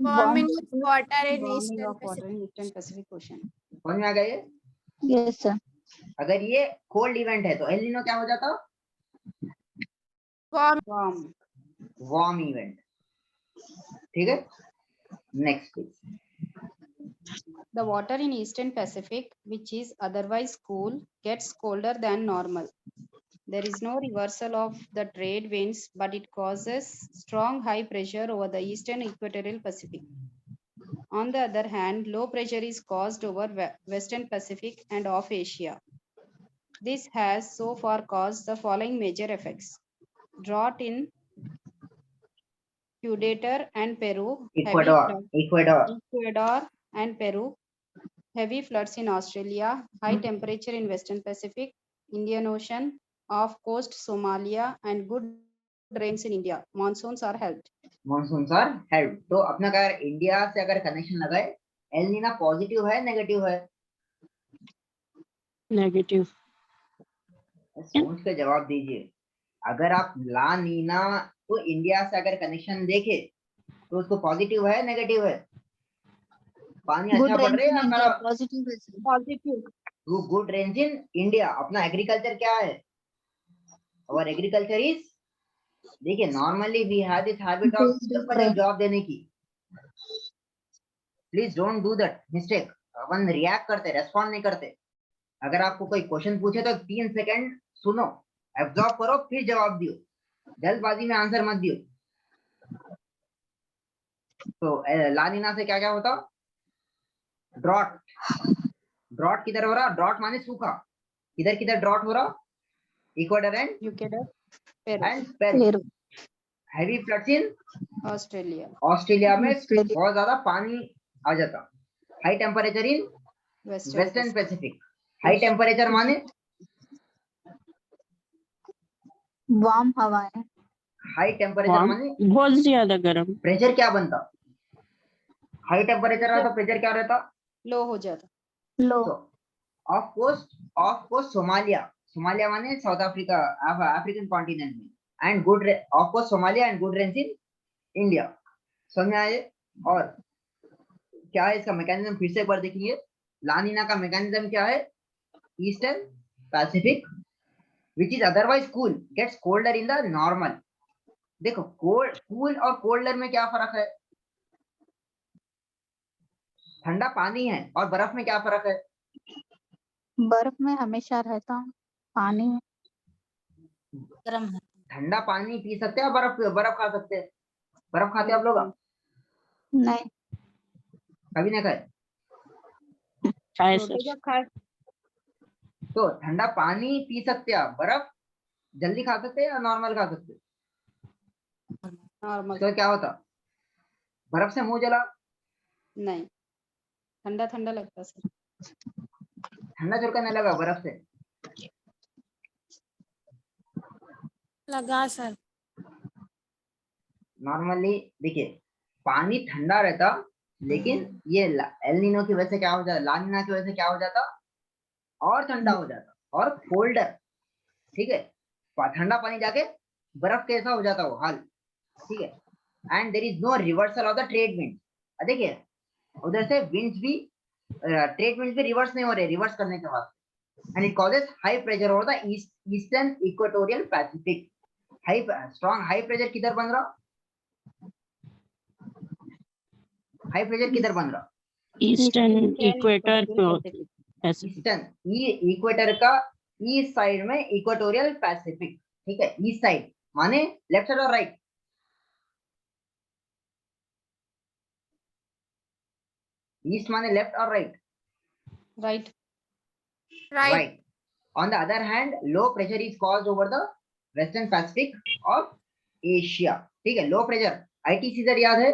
Speaker 5: Warming of water in
Speaker 3: Warming
Speaker 5: Eastern
Speaker 3: of water
Speaker 5: Pacific.
Speaker 3: in Eastern Pacific Ocean.
Speaker 1: समझ में आ गया ये?
Speaker 4: Yes sir.
Speaker 1: अगर ये cold event है तो एल नीनो क्या हो जाता?
Speaker 3: Warm.
Speaker 1: Warm event. ठीक है. Next please.
Speaker 3: The water in Eastern Pacific, which is otherwise cool, gets colder than normal. There is no reversal of the trade winds, but it causes strong high pressure over the Eastern Equatorial Pacific. On the other hand, low pressure is caused over Western Pacific and off Asia. This has so far caused the following major effects: drought in Ecuador and Peru, Ecuador and Peru, heavy floods in Australia, high temperature in Western Pacific, Indian Ocean, off coast Somalia, and good rains in India. Monsoons are helped.
Speaker 1: Monsoon are help. तो अपना अगर India से अगर connection लगाए, El Nina positive है negative है?
Speaker 2: Negative.
Speaker 1: सोच के जवाब दीजिए. अगर आप ला नीना तो इंडिया से अगर कनेक्शन देखे तो उसको पॉजिटिव है नेगेटिव है? पानी अच्छा पड़ रहा है या खराब?
Speaker 4: पॉजिटिव है sir.
Speaker 5: Positive.
Speaker 1: Good rains in India. अपना एग्रीकल्चर क्या है? और एग्रीकल्चर इज, देखिए normally we have this habit of simple जवाब देने की. Please don't do that mistake. अपन रिएक्ट करते, रेस्पॉन्ड नहीं करते. अगर आपको कोई क्वेश्चन पूछे तो 3 सेकंड सुनो, एब्जॉर्ब करो, फिर जवाब दियो. जल्दबाजी में आंसर मत दियो. तो ला नीना से क्या क्या होता? ड्रॉट. ड्रॉट किधर हो रहा? ड्रॉट माने सूखा. किधर किधर ड्रॉट हो रहा? Ecuador and
Speaker 3: Ecuador, Peru,
Speaker 1: Peru. Heavy floods in
Speaker 3: Australia,
Speaker 1: Australia में बहुत ज्यादा पानी आ जाता. High temperature in western Pacific. High temperature माने
Speaker 4: वार्म हवाएं.
Speaker 1: हाई टेम्परेचर माने
Speaker 2: बहुत ज्यादा गर्म.
Speaker 1: प्रेशर क्या बनता? हाई टेम्परेचर रहा तो प्रेशर क्या रहता?
Speaker 3: low हो जाता.
Speaker 4: लो.
Speaker 1: तो ऑफ कोस्ट सोमालिया. सोमालिया माने साउथ अफ्रीका, अफ्रीकन कॉन्टिनेंट में. And good off coast Somalia and good rains in India. समझ में आए? और क्या है इसका मैकेनिज्म? फिर से एक बार देखिए. ला नीना का मैकेनिज्म क्या है? Eastern Pacific which is otherwise cool gets colder in the normal. देखो कूल और कोल्डर में क्या फर्क है? ठंडा पानी है और बर्फ में क्या फर्क है?
Speaker 4: बर्फ में हमेशा रहता हूँ, पानी में
Speaker 5: गर्म है.
Speaker 1: ठंडा पानी पी सकते हैं, बर्फ खा सकते हैं. बर्फ खाते हैं आप लोग?
Speaker 4: नहीं.
Speaker 1: कभी नहीं खाए?
Speaker 2: खाए
Speaker 3: छोटे
Speaker 2: सर.
Speaker 3: जब खाए
Speaker 1: तो ठंडा पानी पी सकते हैं आप, बर्फ जल्दी खा सकते हैं या नॉर्मल खा सकते हैं?
Speaker 3: नॉर्मल.
Speaker 1: तो क्या होता? बर्फ से मुंह जला,
Speaker 3: नहीं, ठंडा ठंडा लगता सर.
Speaker 1: ठंडा झुरका नहीं लगा बर्फ से.
Speaker 5: लगा सर।
Speaker 1: नॉर्मली देखिए पानी ठंडा रहता, लेकिन ये एल नीनो की वजह से क्या हो जाता, ला नीना की वजह से क्या हो जाता, और ठंडा हो जाता और कोल्डर। ठीक है, ठंडा पानी जाके बर्फ कैसा हो जाता वो हाल। ठीक है, and there is no reversal of the trade wind. देखिए उधर से विंड्स भी, ट्रेड विंड्स भी रिवर्स नहीं हो रहे रिवर्स करने के बाद, and it causes high pressure over the eastern equatorial Pacific. High strong high pressure किधर बन रहा, हाई प्रेशर किधर बन रहा,
Speaker 2: ईस्टर्न इक्वेटर पे
Speaker 1: ईस्टर्न इक्वेटर का ईस्ट साइड में इक्वेटोरियल पैसिफिक। ठीक है, ईस्ट साइड माने लेफ्ट साइड और राइट, ईस्ट माने लेफ्ट और right,
Speaker 3: Right.
Speaker 5: Right.
Speaker 1: right. On the other hand, low pressure is caused over the western Pacific of Asia. ठीक है, लो प्रेशर ITCZ याद है,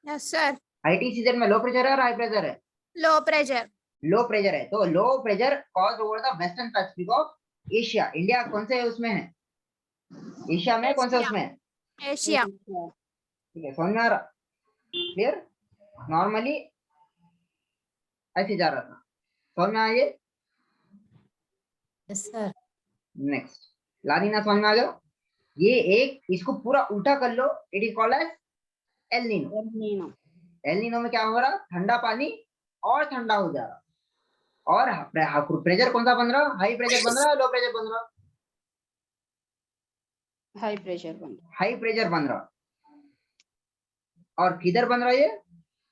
Speaker 5: Yes sir.
Speaker 1: ITCZ में low pressure है और हाई प्रेशर है,
Speaker 5: Low pressure.
Speaker 1: लो प्रेशर है, तो low pressure cause over the western Pacific of Asia. India कौन से उसमें है, एशिया में कौन से
Speaker 5: Asia.
Speaker 1: उसमें है।
Speaker 5: Asia.
Speaker 1: ठीक है, समझ में आ रहा, क्लियर। नॉर्मली ऐसे जा रहा था, समझ में आइए।
Speaker 5: Yes sir.
Speaker 1: नेक्स्ट लानीना समझ में आ गया, ये एक, इसको पूरा उल्टा कर लो, it is called as El Nino.
Speaker 3: El Nino.
Speaker 1: El Nino में क्या हो रहा, ठंडा पानी और ठंडा हो जा रहा, और प्रेशर कौन सा बन रहा, हाई प्रेशर बन रहा, लो प्रेशर बन रहा,
Speaker 3: High pressure one.
Speaker 1: High pressure बन रहा, और किधर बन रहा ये,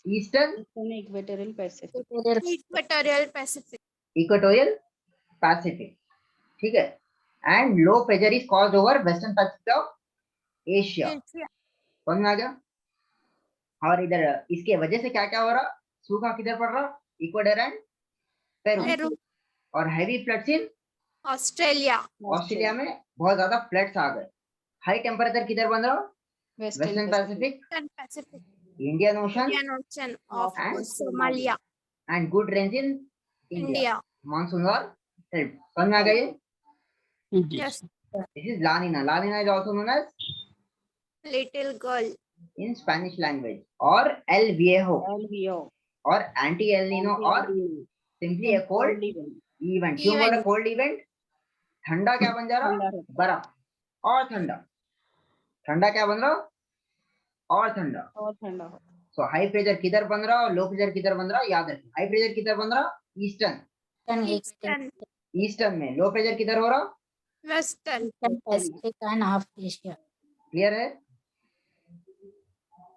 Speaker 1: eastern
Speaker 3: Eastern equatorial Pacific.
Speaker 5: Equatorial Pacific.
Speaker 1: Equatorial Pacific. ठीक है, and low pressure is caused over western Pacific of Asia.
Speaker 5: Asia.
Speaker 1: समझ में आ गया। और इधर इसके वजह से क्या क्या हो रहा, सूखा किधर पड़ रहा, इक्वेडर एंड पेरू,
Speaker 5: Peru.
Speaker 1: और हैवी फ्लड्स इन
Speaker 5: Australia.
Speaker 1: ऑस्ट्रेलिया में बहुत ज्यादा फ्लड्स आ गए। हाई टेम्परेचर किधर बन रहा,
Speaker 3: Western
Speaker 1: western
Speaker 3: Pacific.
Speaker 1: Pacific,
Speaker 5: Western Pacific.
Speaker 1: Indian Ocean,
Speaker 5: Indian Ocean of
Speaker 3: And
Speaker 5: Somalia.
Speaker 1: And good rains in India,
Speaker 5: India.
Speaker 1: Monsoon और समझ में आ गया।
Speaker 5: Yes.
Speaker 1: This is La Nina, La Nina is also known as
Speaker 5: Little girl.
Speaker 1: In Spanish language, और El Viejo,
Speaker 3: LVO.
Speaker 1: और anti El Nino, और simply a cold event. क्यों बोला कोल्ड इवेंट, ठंडा क्या बन जा रहा, बर्फ और ठंडा, ठंडा क्या बन रहा और ठंडा।
Speaker 3: और ठंडा हो.
Speaker 1: सो हाई प्रेशर किधर बन रहा और लो प्रेशर किधर बन रहा, याद रखिए। हाई प्रेशर किधर बन रहा, ईस्टर्न,
Speaker 5: Eastern.
Speaker 1: ईस्टर्न में। लो प्रेशर किधर हो रहा,
Speaker 5: Western.
Speaker 3: Pacific and half Asia.
Speaker 1: Clear है।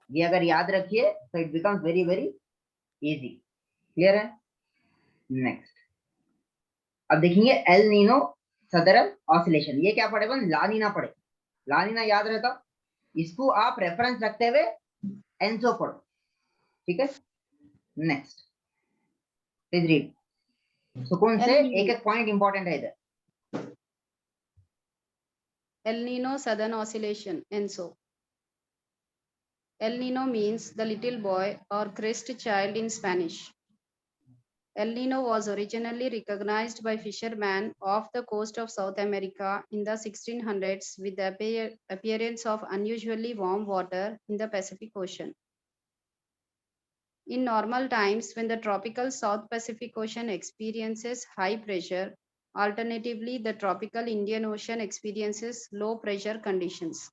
Speaker 1: ये अगर याद रखिए तो it becomes very very easy, clear है। नेक्स्ट अब देखेंगे एल नीनो सदर्न ऑसिलेशन। ये क्या पढ़े बन, ला नीना पढ़े, ला नीना याद रहता, इसको आप रेफरेंस रखते हुए एनसो पढ़ो, ठीक है। नेक्स्ट प्लीज रीड सुकून से, एक एक पॉइंट इंपॉर्टेंट है इधर।
Speaker 3: El Nino Southern Oscillation, ENSO. El Nino means the little boy or Christ child in Spanish. El Nino was originally recognized by fishermen off the coast of South America in the 1600s with the appearance of unusually warm water in the Pacific Ocean. In normal times, when the tropical South Pacific Ocean experiences high pressure, alternatively, the tropical Indian Ocean experiences low pressure conditions.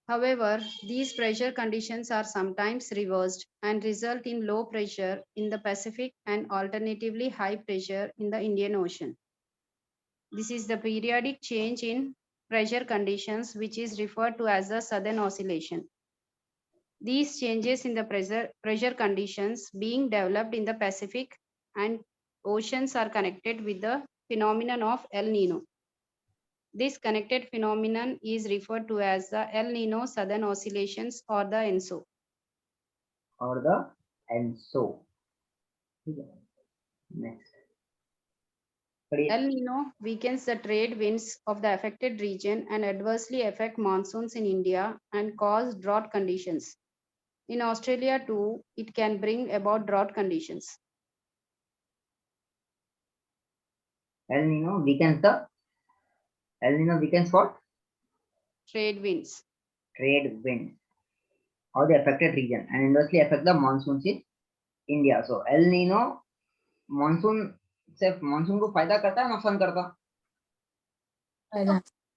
Speaker 3: However, these pressure conditions are sometimes reversed and result in low pressure in the Pacific and alternatively high pressure in the Indian Ocean. This is the periodic change in pressure conditions which is referred to as the Southern Oscillation. These changes in the pressure conditions being developed in the Pacific and oceans are connected with the phenomenon of El Nino. This connected phenomenon is referred to as the El Nino Southern Oscillations or the ENSO.
Speaker 1: और the ENSO, ठीक है। Next
Speaker 3: El Nino weakens the trade winds of the affected region and adversely affect monsoons in India and cause drought conditions. In Australia too, it can bring about drought conditions.
Speaker 1: El Nino weakens the El Nino weakens what?
Speaker 3: Trade winds.
Speaker 1: Trade wind. How the affected region and inversely affect the monsoons in India. So El Nino monsoon से monsoon को फायदा करता है नुकसान करता?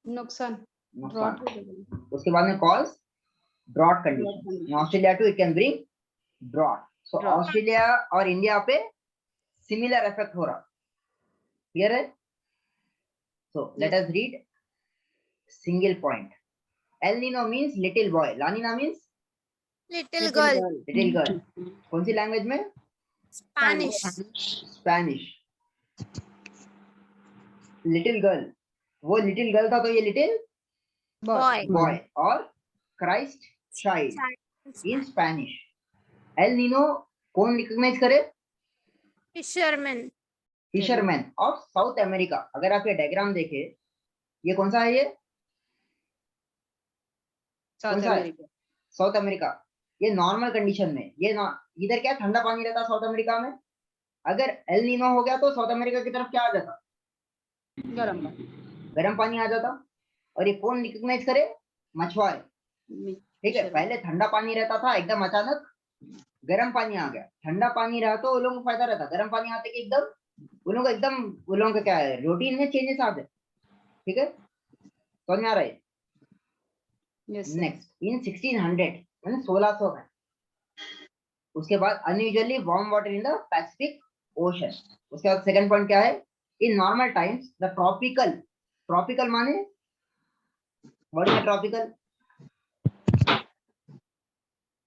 Speaker 3: Nuksan.
Speaker 1: नुकसान.
Speaker 3: Drought.
Speaker 1: उसके बाद में cause drought condition. In Australia too it can bring drought. So
Speaker 3: Drought.
Speaker 1: Australia और India पे similar effect हो रहा. Clear है? So let us read single point. El Nino means little boy. La Nina means
Speaker 5: Little girl.
Speaker 1: little girl. कौन सी language में?
Speaker 5: Spanish.
Speaker 1: Spanish. Little girl, वो little girl था तो ये लिटिल
Speaker 5: Boy.
Speaker 1: बॉय और Christ child in Spanish. El Nino कौन recognise करे?
Speaker 5: Fisherman.
Speaker 1: Fisherman of south America. अगर आप ये डायग्राम देखे, ये कौन सा है? ये
Speaker 3: South
Speaker 1: कौन सा है?
Speaker 3: America.
Speaker 1: South America. ये नॉर्मल कंडीशन में, ये इधर क्या ठंडा पानी रहता साउथ अमेरिका में. अगर एल नीनो हो गया तो साउथ अमेरिका की तरफ क्या आ जाता?
Speaker 3: Garam.
Speaker 1: गर्म पानी आ जाता. और ये कौन रिकॉग्नाइज करे? मछुआरे. ठीक है, पहले ठंडा पानी रहता था, एकदम अचानक गर्म पानी आ गया. ठंडा पानी रहा तो उन लोगों को फायदा रहता. गर्म पानी आते कि एकदम उन लोगों का क्या है, रूटीन में चेंजेस आते. ठीक है, समझ में आ रहा है?
Speaker 3: Yes, sir.
Speaker 1: नेक्स्ट इन 1600 यानी 1600 में, उसके बाद unusually warm water in the Pacific Ocean. उसके बाद सेकंड पॉइंट क्या है? In normal times the tropical माने what is tropical?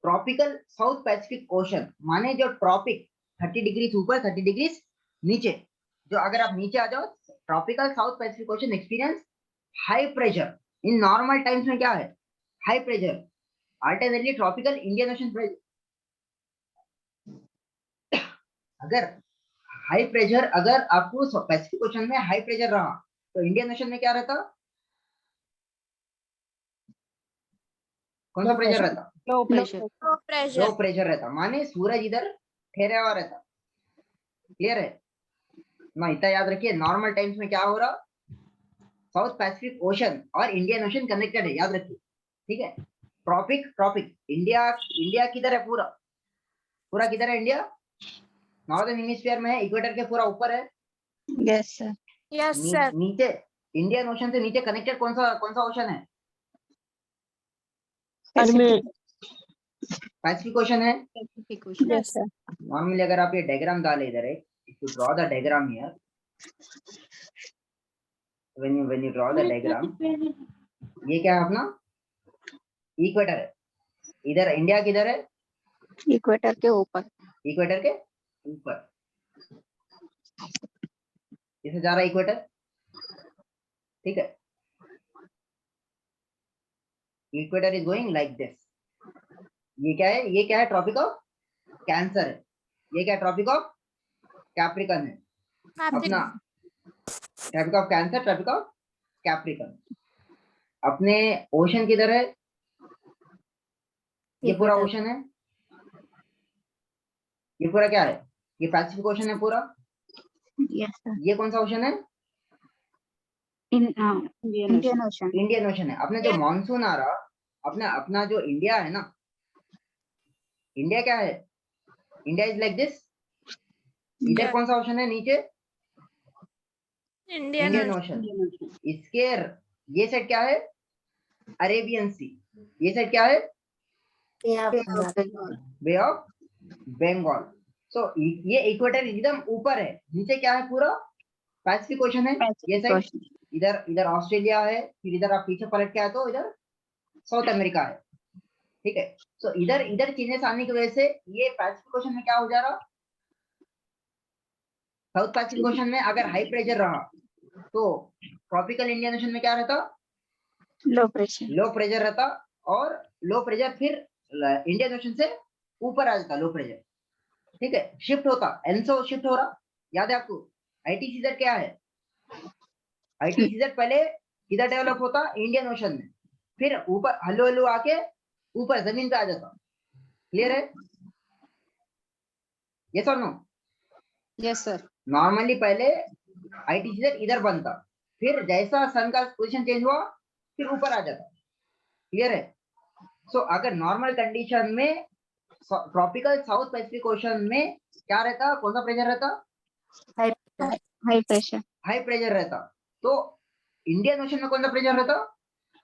Speaker 1: Tropical South Pacific Ocean माने जो ट्रॉपिक 30 डिग्री ऊपर 30 डिग्री नीचे. जो अगर आप नीचे आ जाओ, tropical South Pacific Ocean experience high pressure. In normal times में क्या है? High pressure. Alternately tropical Indian ocean pressure. अगर हाई प्रेशर, अगर आपको पैसिफिक ओशन में हाई प्रेशर रहा तो इंडियन ओशन में क्या रहता? कौन सा प्रेशर रहता?
Speaker 3: Low pressure.
Speaker 5: Low pressure.
Speaker 1: Low pressure रहता. माने सूरज इधर ठहरा हुआ रहता. क्लियर है ना? इतना याद रखिए, नॉर्मल टाइम्स में क्या हो रहा? साउथ पैसिफिक ओशन और इंडियन ओशन कनेक्टेड है, याद रखिए. ठीक है, ट्रॉपिक इंडिया किधर है? पूरा किधर है? इंडिया नॉर्दर्न हेमिस्फीयर में है, इक्वेटर के पूरा ऊपर है.
Speaker 4: Yes sir.
Speaker 5: Yes, sir.
Speaker 1: नीचे इंडियन ओशन से नीचे कनेक्टेड कौन सा ओशन है? पैसिफिक ओशन है.
Speaker 3: Pacific Ocean.
Speaker 4: Yes sir.
Speaker 1: Normally अगर आप ये डायग्राम डाले इधर है, if you draw the diagram here, when you draw the diagram, ये क्या है अपना? इक्वेटर है. इधर इंडिया किधर है?
Speaker 4: इक्वेटर के ऊपर.
Speaker 1: इक्वेटर के ऊपर. इसे जा रहा है इक्वेटर. ठीक है, equator is going like this. ये क्या है? ये क्या है? ट्रॉपिक ऑफ कैंसर है. ये क्या? ट्रॉपिक ऑफ कैप्रिकन है. अपना Tropic of Cancer, Tropic of Capricorn. अपने ओशन किधर है? ये पूरा
Speaker 3: Equator.
Speaker 1: ओशन है. ये पूरा क्या है? ये पैसिफिक ओशन है पूरा.
Speaker 4: Yes sir.
Speaker 1: ये कौन सा ओशन है?
Speaker 3: Indian Ocean.
Speaker 4: Indian ocean.
Speaker 1: Indian ocean है. अपने जो मानसून आ रहा, अपना जो इंडिया है ना, इंडिया क्या है? India is like this. इधर कौन सा ओशन है? नीचे
Speaker 5: Indian
Speaker 1: इंडियन
Speaker 5: Ocean.
Speaker 1: ओशन. इसके ये साइड क्या है? अरेबियन सी. ये साइड क्या है? बे ऑफ बंगाल. सो ये इक्वेटर एकदम ऊपर है. नीचे क्या है? पूरा पैसिफिक ओशन है. ये साइड इधर ऑस्ट्रेलिया है. फिर इधर आप पीछे पलट के आए तो इधर साउथ अमेरिका है. ठीक है, सो इधर चेंजेस आने की वजह से ये पैसिफिक ओशन में क्या हो जा रहा? साउथ पैसिफिक ओशन में अगर हाई प्रेशर रहा तो ट्रॉपिकल इंडियन ओशन में क्या रहता?
Speaker 4: Low pressure.
Speaker 1: लो प्रेशर रहता. और लो प्रेशर फिर इंडियन ओशन से ऊपर आ जाता. Low pressure. ठीक है, शिफ्ट होता. एनसो शिफ्ट हो रहा. याद है आपको? आईटीसीजेड क्या है? आईटीसीजेड पहले किधर डेवलप होता? इंडियन ओशन में. फिर ऊपर हल्लू आके ऊपर जमीन पे आ जाता. क्लियर है? यस और नो?
Speaker 3: Yes, sir.
Speaker 1: नॉर्मली पहले आईटीसीजेड इधर बनता. फिर जैसा सन का पोजीशन चेंज हुआ फिर ऊपर आ जाता। क्लियर है? सो अगर नॉर्मल कंडीशन में ट्रॉपिकल साउथ पैसिफिक ओशन में क्या रहता, कौन सा प्रेशर रहता?
Speaker 4: High pressure.
Speaker 1: हाई प्रेशर रहता। तो इंडियन ओशन में कौन सा प्रेशर रहता?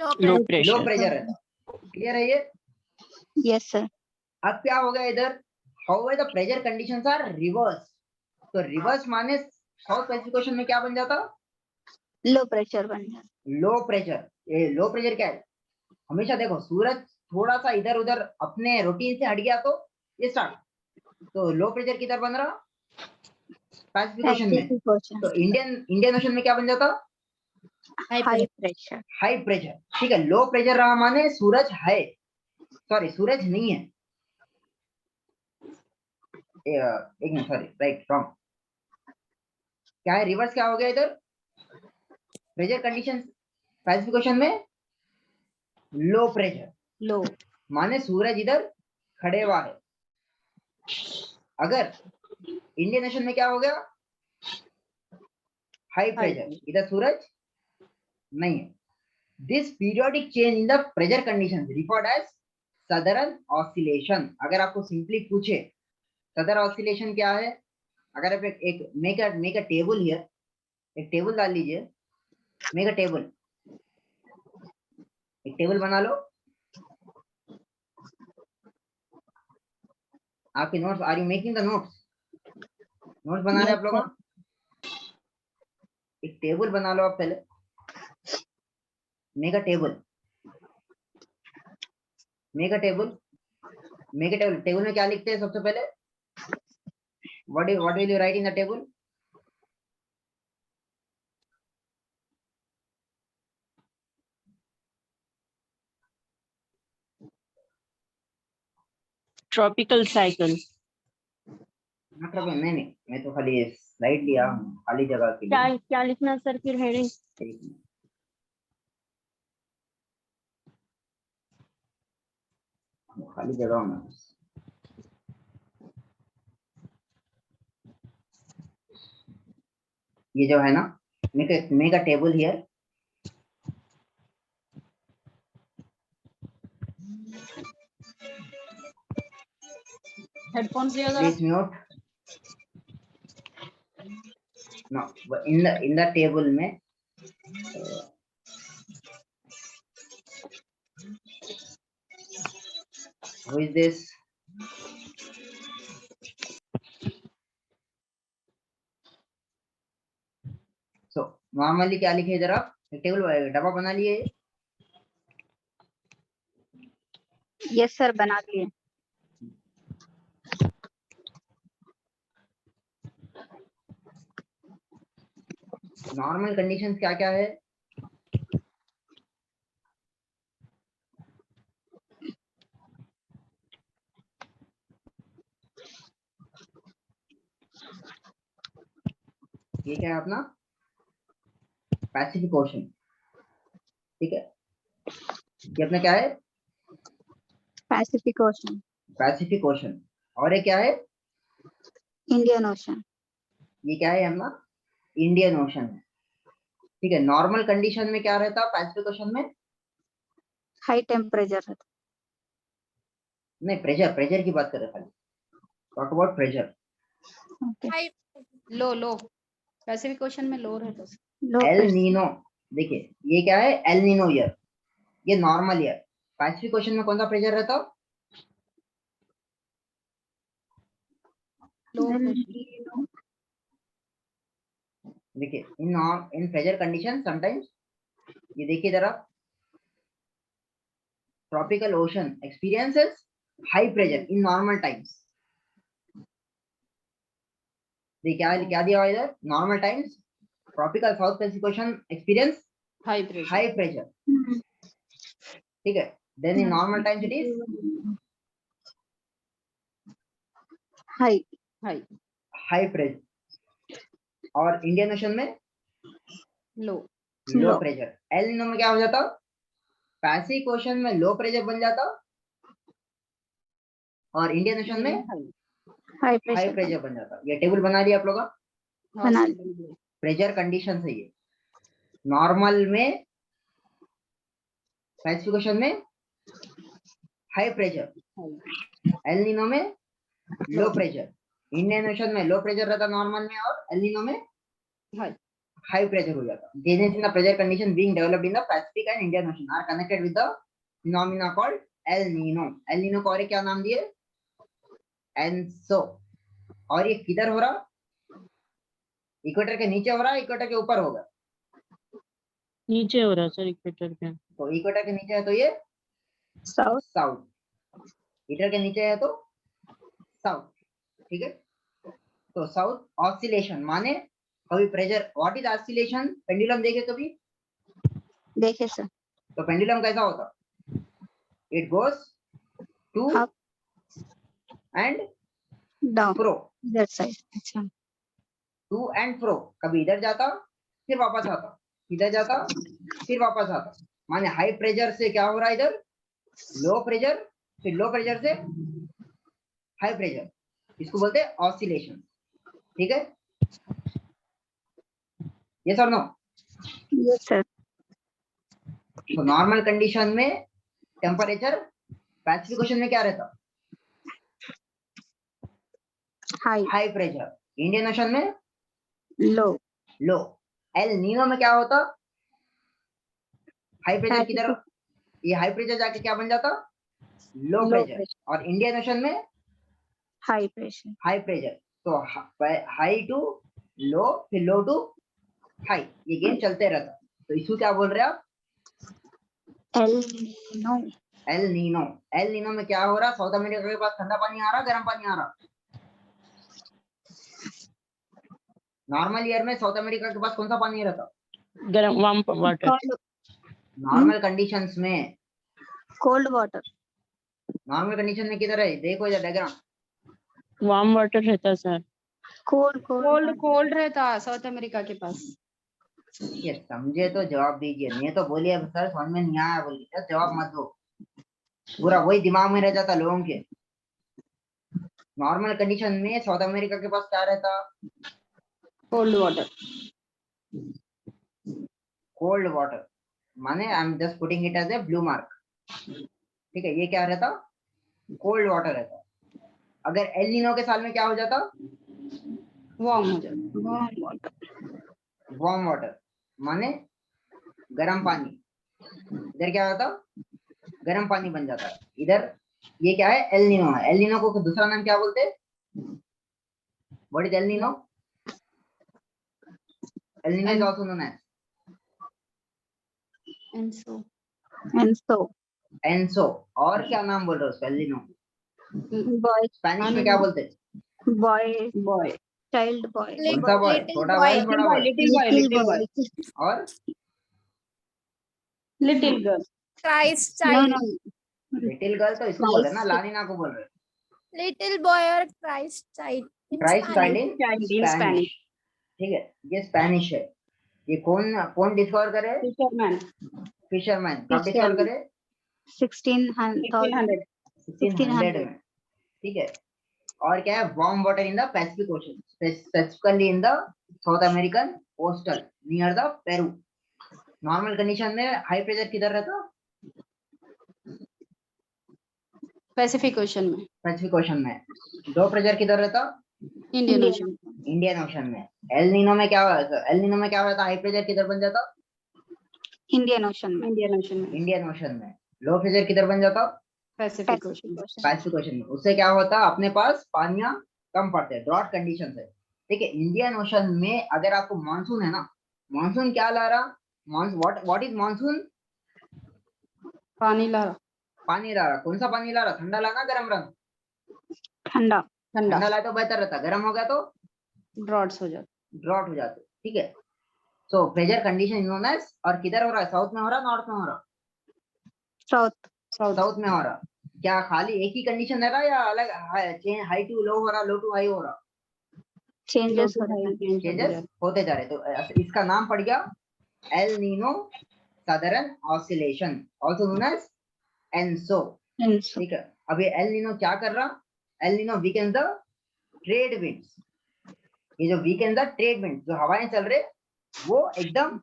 Speaker 5: Low
Speaker 2: low
Speaker 5: pressure.
Speaker 1: Low
Speaker 2: pressure.
Speaker 1: Pressure रहता। क्लियर है ये?
Speaker 4: Yes sir.
Speaker 1: अब क्या हो गया इधर, how the pressure conditions are reverse. तो रिवर्स माने साउथ पैसिफिक ओशन में क्या बन जाता?
Speaker 4: लो प्रेशर बन जाता।
Speaker 1: Low pressure. ये लो प्रेशर क्या है? हमेशा देखो सूरज थोड़ा सा इधर उधर अपने रूटीन से हट गया तो ये स्टार्ट। तो लो प्रेशर किधर बन रहा? पैसिफिक ओशन में।
Speaker 4: Pacific ocean.
Speaker 1: तो इंडियन ओशन में क्या बन जाता?
Speaker 4: High pressure.
Speaker 1: High pressure. ठीक है, लो प्रेशर रहा माने सूरज है, सॉरी सूरज नहीं है। एक मिनट, सॉरी, राइट रॉन्ग। क्या है रिवर्स, क्या हो गया इधर? प्रेशर कंडीशन पैसिफिक ओशन में लो प्रेशर
Speaker 3: लो
Speaker 1: माने सूरज इधर खड़े हुआ है। अगर इंडियन ओशन में क्या हो गया? हाई प्रेशर, इधर सूरज नहीं है। This periodic change in the pressure condition referred as Southern Oscillation. अगर आपको सिंपली पूछे सदर्न ऑसिलेशन क्या है, अगर आप एक मेक अ टेबल हियर, एक टेबल डाल लीजिए, मेक अ टेबल, एक टेबल बना लो। आपके notes, are you making the notes? Notes बना रहे आप लोग? एक टेबल बना लो आप पहले, make a table, make a table, make a table. Table में क्या लिखते हैं सबसे पहले? What will you right in the table?
Speaker 2: Tropical cycle.
Speaker 1: मतलब नहीं, मैं तो खाली स्लाइड लिया हूं, खाली जगह के
Speaker 2: क्या
Speaker 1: लिए।
Speaker 2: क्या लिखना सर फिर हेडिंग?
Speaker 1: एक मिनट। खाली जगह में ये जो है ना, make a table here.
Speaker 3: Headphones लिया जरा।
Speaker 1: Please mute. No, in the table में who is this? So normally क्या लिखे इधर आप? एक टेबल डब्बा बना लिए?
Speaker 4: यस सर, बना लिए।
Speaker 1: नॉर्मल कंडीशंस क्या क्या है? ये क्या है अपना? Pacific Ocean. ठीक है, ये अपना क्या है?
Speaker 4: Pacific Ocean.
Speaker 1: Pacific ocean. और ये क्या है?
Speaker 4: Indian ocean.
Speaker 1: ये क्या है अपना? इंडियन ओशन है। ठीक है, नॉर्मल कंडीशन में क्या रहता पैसिफिक ओशन में?
Speaker 4: हाई टेम्परेचर रहता।
Speaker 1: नहीं, प्रेशर, प्रेशर की बात कर रहे खाली, talk about pressure.
Speaker 4: Okay.
Speaker 5: High.
Speaker 3: Low low Pacific Ocean में लो रहता है।
Speaker 4: लो
Speaker 1: एल
Speaker 4: प्रेशर।
Speaker 1: नीनो, देखिए ये क्या है? एल नीनो ईयर, ये नॉर्मल ईयर। पैसिफिक ओशन में कौन सा प्रेशर रहता?
Speaker 3: Low pressure.
Speaker 1: देखिए इन प्रेशर कंडीशन समटाइम्स, ये देखिए जरा, tropical ocean experiences high pressure in normal times. देखिए क्या दिया हुआ है इधर? Normal times tropical South Pacific Ocean experience
Speaker 3: high pressure.
Speaker 1: High pressure. ठीक है, then in normal times it is
Speaker 4: high.
Speaker 3: High
Speaker 1: high pressure. और इंडियन ओशन में
Speaker 3: लो
Speaker 1: लो
Speaker 4: लो।
Speaker 1: प्रेशर। एल नीनो में क्या हो जाता? पैसिफिक ओशन में लो प्रेशर बन जाता और इंडियन ओशन में
Speaker 3: high
Speaker 4: high
Speaker 1: high
Speaker 4: pressure
Speaker 1: pressure बन जाता। ये टेबल बना लिया आप लोगों का?
Speaker 4: बना
Speaker 3: लो
Speaker 1: प्रेशर कंडीशन है ये। नॉर्मल में पैसिफिक ओशन में हाई प्रेशर, एल नीनो में लो प्रेशर, इंडियन ओशन में लो प्रेशर रहता नॉर्मल में और एल नीनो में
Speaker 3: High.
Speaker 1: हाई प्रेशर हो जाता. Changes in the pressure condition being developed in the Pacific and Indian Ocean are connected with the phenomena called El Nino. El Nino को और क्या नाम दिए? ENSO. और ये किधर हो रहा? इक्वेटर के नीचे हो रहा है, इक्वेटर के ऊपर होगा?
Speaker 2: नीचे हो रहा सर इक्वेटर पे.
Speaker 1: तो इक्वेटर के नीचे है तो ये
Speaker 4: साउथ
Speaker 1: साउथ, इक्वेटर के नीचे है तो साउथ. ठीक है, तो साउथ ऑसिलेशन माने कभी pressure. What is oscillation? Pendulum देखे कभी?
Speaker 4: देखे सर.
Speaker 1: तो पेंडुलम कैसा होता? It goes to
Speaker 4: Up.
Speaker 1: And
Speaker 4: down
Speaker 1: fro,
Speaker 4: इधर साइड. अच्छा.
Speaker 1: To and fro. कभी इधर जाता फिर वापस आता, इधर जाता फिर वापस आता. माने हाई प्रेशर से क्या हो रहा है इधर? लो प्रेशर, फिर लो प्रेशर से हाई प्रेशर. इसको बोलते हैं ऑसिलेशन. ठीक है, यस और नो?
Speaker 4: Yes sir.
Speaker 1: तो नॉर्मल कंडीशन में टेम्परेचर पैसिफिक ओशन में क्या रहता?
Speaker 4: High.
Speaker 1: High pressure. Indian Ocean में
Speaker 4: लो.
Speaker 1: लो. एल नीनो में क्या होता? हाई प्रेशर की तरफ, ये हाई प्रेशर जाके क्या बन जाता? लो
Speaker 4: Low
Speaker 1: प्रेशर.
Speaker 4: pressure.
Speaker 1: और इंडियन ओशन में
Speaker 4: हाई प्रेशर.
Speaker 1: High pressure. तो हाई टू लो, फिर लो टू हाई, ये गेम चलते रहता. तो इसको क्या बोल रहे हैं आप?
Speaker 4: El Nino.
Speaker 1: El Nino. El Nino में क्या हो रहा? साउथ अमेरिका के पास ठंडा पानी आ रहा, गर्म पानी आ रहा? नॉर्मल ईयर में साउथ अमेरिका के पास कौन सा पानी रहता?
Speaker 2: गरम वार्म वाटर.
Speaker 1: नॉर्मल कंडीशंस में,
Speaker 4: कोल्ड वाटर.
Speaker 1: नॉर्मल कंडीशन में किधर है? देखो इधर डायग्राम.
Speaker 2: वार्म वाटर रहता सर.
Speaker 4: कोल्ड
Speaker 3: कोल्ड रहता साउथ अमेरिका के पास.
Speaker 1: ये समझे तो जवाब दीजिए, नहीं तो बोलिए सर समझ में नहीं आया बोलिए, जवाब मत दो. पूरा वही दिमाग में रह जाता लोगों के. नॉर्मल कंडीशन में साउथ अमेरिका के पास क्या रहता?
Speaker 3: Cold water.
Speaker 1: Cold water. माने I am just putting it as a blue mark. ठीक है, ये क्या रहता? कोल्ड वाटर रहता. अगर एल नीनो के साल में क्या हो जाता?
Speaker 3: वार्म हो जाता.
Speaker 4: Warm water.
Speaker 1: वार्म वाटर माने गर्म पानी. इधर क्या होता? गर्म पानी बन जाता है. इधर ये क्या है? एल नीनो है. एल नीनो को दूसरा नाम क्या बोलते हैं? What is El Nino? El Nino is also known as
Speaker 3: ENSO.
Speaker 1: ENSO. और क्या नाम बोल रहे हो उसको? El Nino
Speaker 4: boy.
Speaker 1: स्पेनिश में क्या बोलते हैं?
Speaker 3: बॉय.
Speaker 4: Child boy.
Speaker 1: कौन सा बॉय?
Speaker 5: Little
Speaker 1: छोटा
Speaker 5: boy.
Speaker 1: बॉय, बड़ा बॉय?
Speaker 3: Little boy.
Speaker 1: और
Speaker 3: little girl.
Speaker 5: Christ
Speaker 4: no
Speaker 5: child.
Speaker 4: No.
Speaker 1: Little girl तो इसको बोल रहे हैं ना, लानीना को बोल रहे हैं.
Speaker 5: Little boy or Christ child. In
Speaker 1: Christ child
Speaker 5: Spanish.
Speaker 1: In Spanish. ठीक है, ये स्पेनिश है. ये कौन डिस्कवर करे?
Speaker 3: फिशरमैन.
Speaker 1: फिशरमैन. कब डिस्कवर करे?
Speaker 4: 1600.
Speaker 1: 1600 में. ठीक है. और क्या है? Warm water in the Pacific ocean, specifically in the south American coastal near the Peru. Normal condition में हाई प्रेशर किधर रहता?
Speaker 3: पैसिफिक ओशन में.
Speaker 1: पैसिफिक ओशन में. लो प्रेशर किधर रहता?
Speaker 3: Indian ocean.
Speaker 1: इंडियन ओशन में. एल नीनो में क्या होता? एल नीनो में क्या होता? हाई प्रेशर किधर बन जाता?
Speaker 4: इंडियन ओशन में.
Speaker 3: इंडियन ओशन में.
Speaker 1: इंडियन ओशन में. लो प्रेशर किधर बन जाता?
Speaker 3: Pacific Ocean.
Speaker 1: पैसिफिक ओशन में. उससे क्या होता? अपने पास पानियां कम पड़ते हैं, ड्रॉट कंडीशन है. ठीक है. इंडियन ओशन में अगर आपको मानसून है ना, मानसून क्या ला रहा? What is monsoon?
Speaker 3: पानी ला रहा.
Speaker 1: पानी ला रहा. कौन सा पानी ला रहा? ठंडा लाना, गर्म लाना?
Speaker 4: ठंडा.
Speaker 1: ठंडा लाए तो बेहतर रहता, गर्म हो गया तो
Speaker 3: ड्रॉट्स हो जाते.
Speaker 1: ड्रॉट हो जाते. ठीक है. So pressure condition known as. और किधर हो रहा है? साउथ में हो रहा, नॉर्थ में हो रहा?
Speaker 4: साउथ.
Speaker 1: साउथ में हो रहा. क्या खाली एक ही कंडीशन है रहा या अलग? हाई टू लो हो रहा, लो टू हाई हो रहा?
Speaker 4: चेंजेस हो रहे हैं.
Speaker 1: चेंजेस होते जा रहे. तो इसका नाम पड़ गया El Nino Southern Oscillation, also known as ENSO. ठीक है. अब ये एल नीनो क्या कर रहा? El Nino weakened the trade winds. ये जो वीकेंड द ट्रेड विंड्स, जो हवाएं चल रहे वो एकदम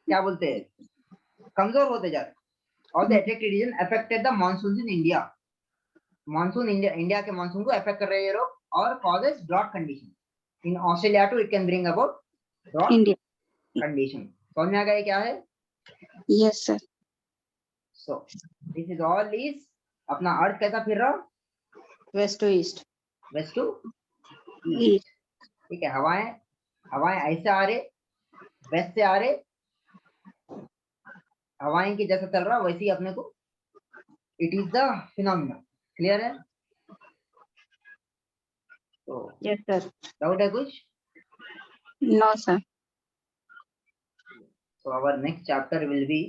Speaker 1: क्या बोलते हैं, कमजोर होते जा रहे हैं। और the attractive region affected the monsoon in India, monsoon India के मानसून को अफेक्ट कर रहे हैं ये लोग, और causes drought condition in Australia too, it can bring about drought
Speaker 4: India.
Speaker 1: Condition. समझ में आ गया ये क्या है?
Speaker 4: Yes sir.
Speaker 1: So this is all is, अपना अर्थ कैसा फिर रहा,
Speaker 3: West to east.
Speaker 1: West to
Speaker 4: ई
Speaker 1: ईस्ट, ठीक है। हवाएं हवाएं ऐसे आ रहे, वेस्ट से आ रहे, हवाएं की जैसा चल रहा वैसे ही अपने को, it is the phenomena. Clear है? तो
Speaker 3: Yes, sir.
Speaker 1: डाउट है कुछ?
Speaker 4: No sir.
Speaker 1: So our next chapter will be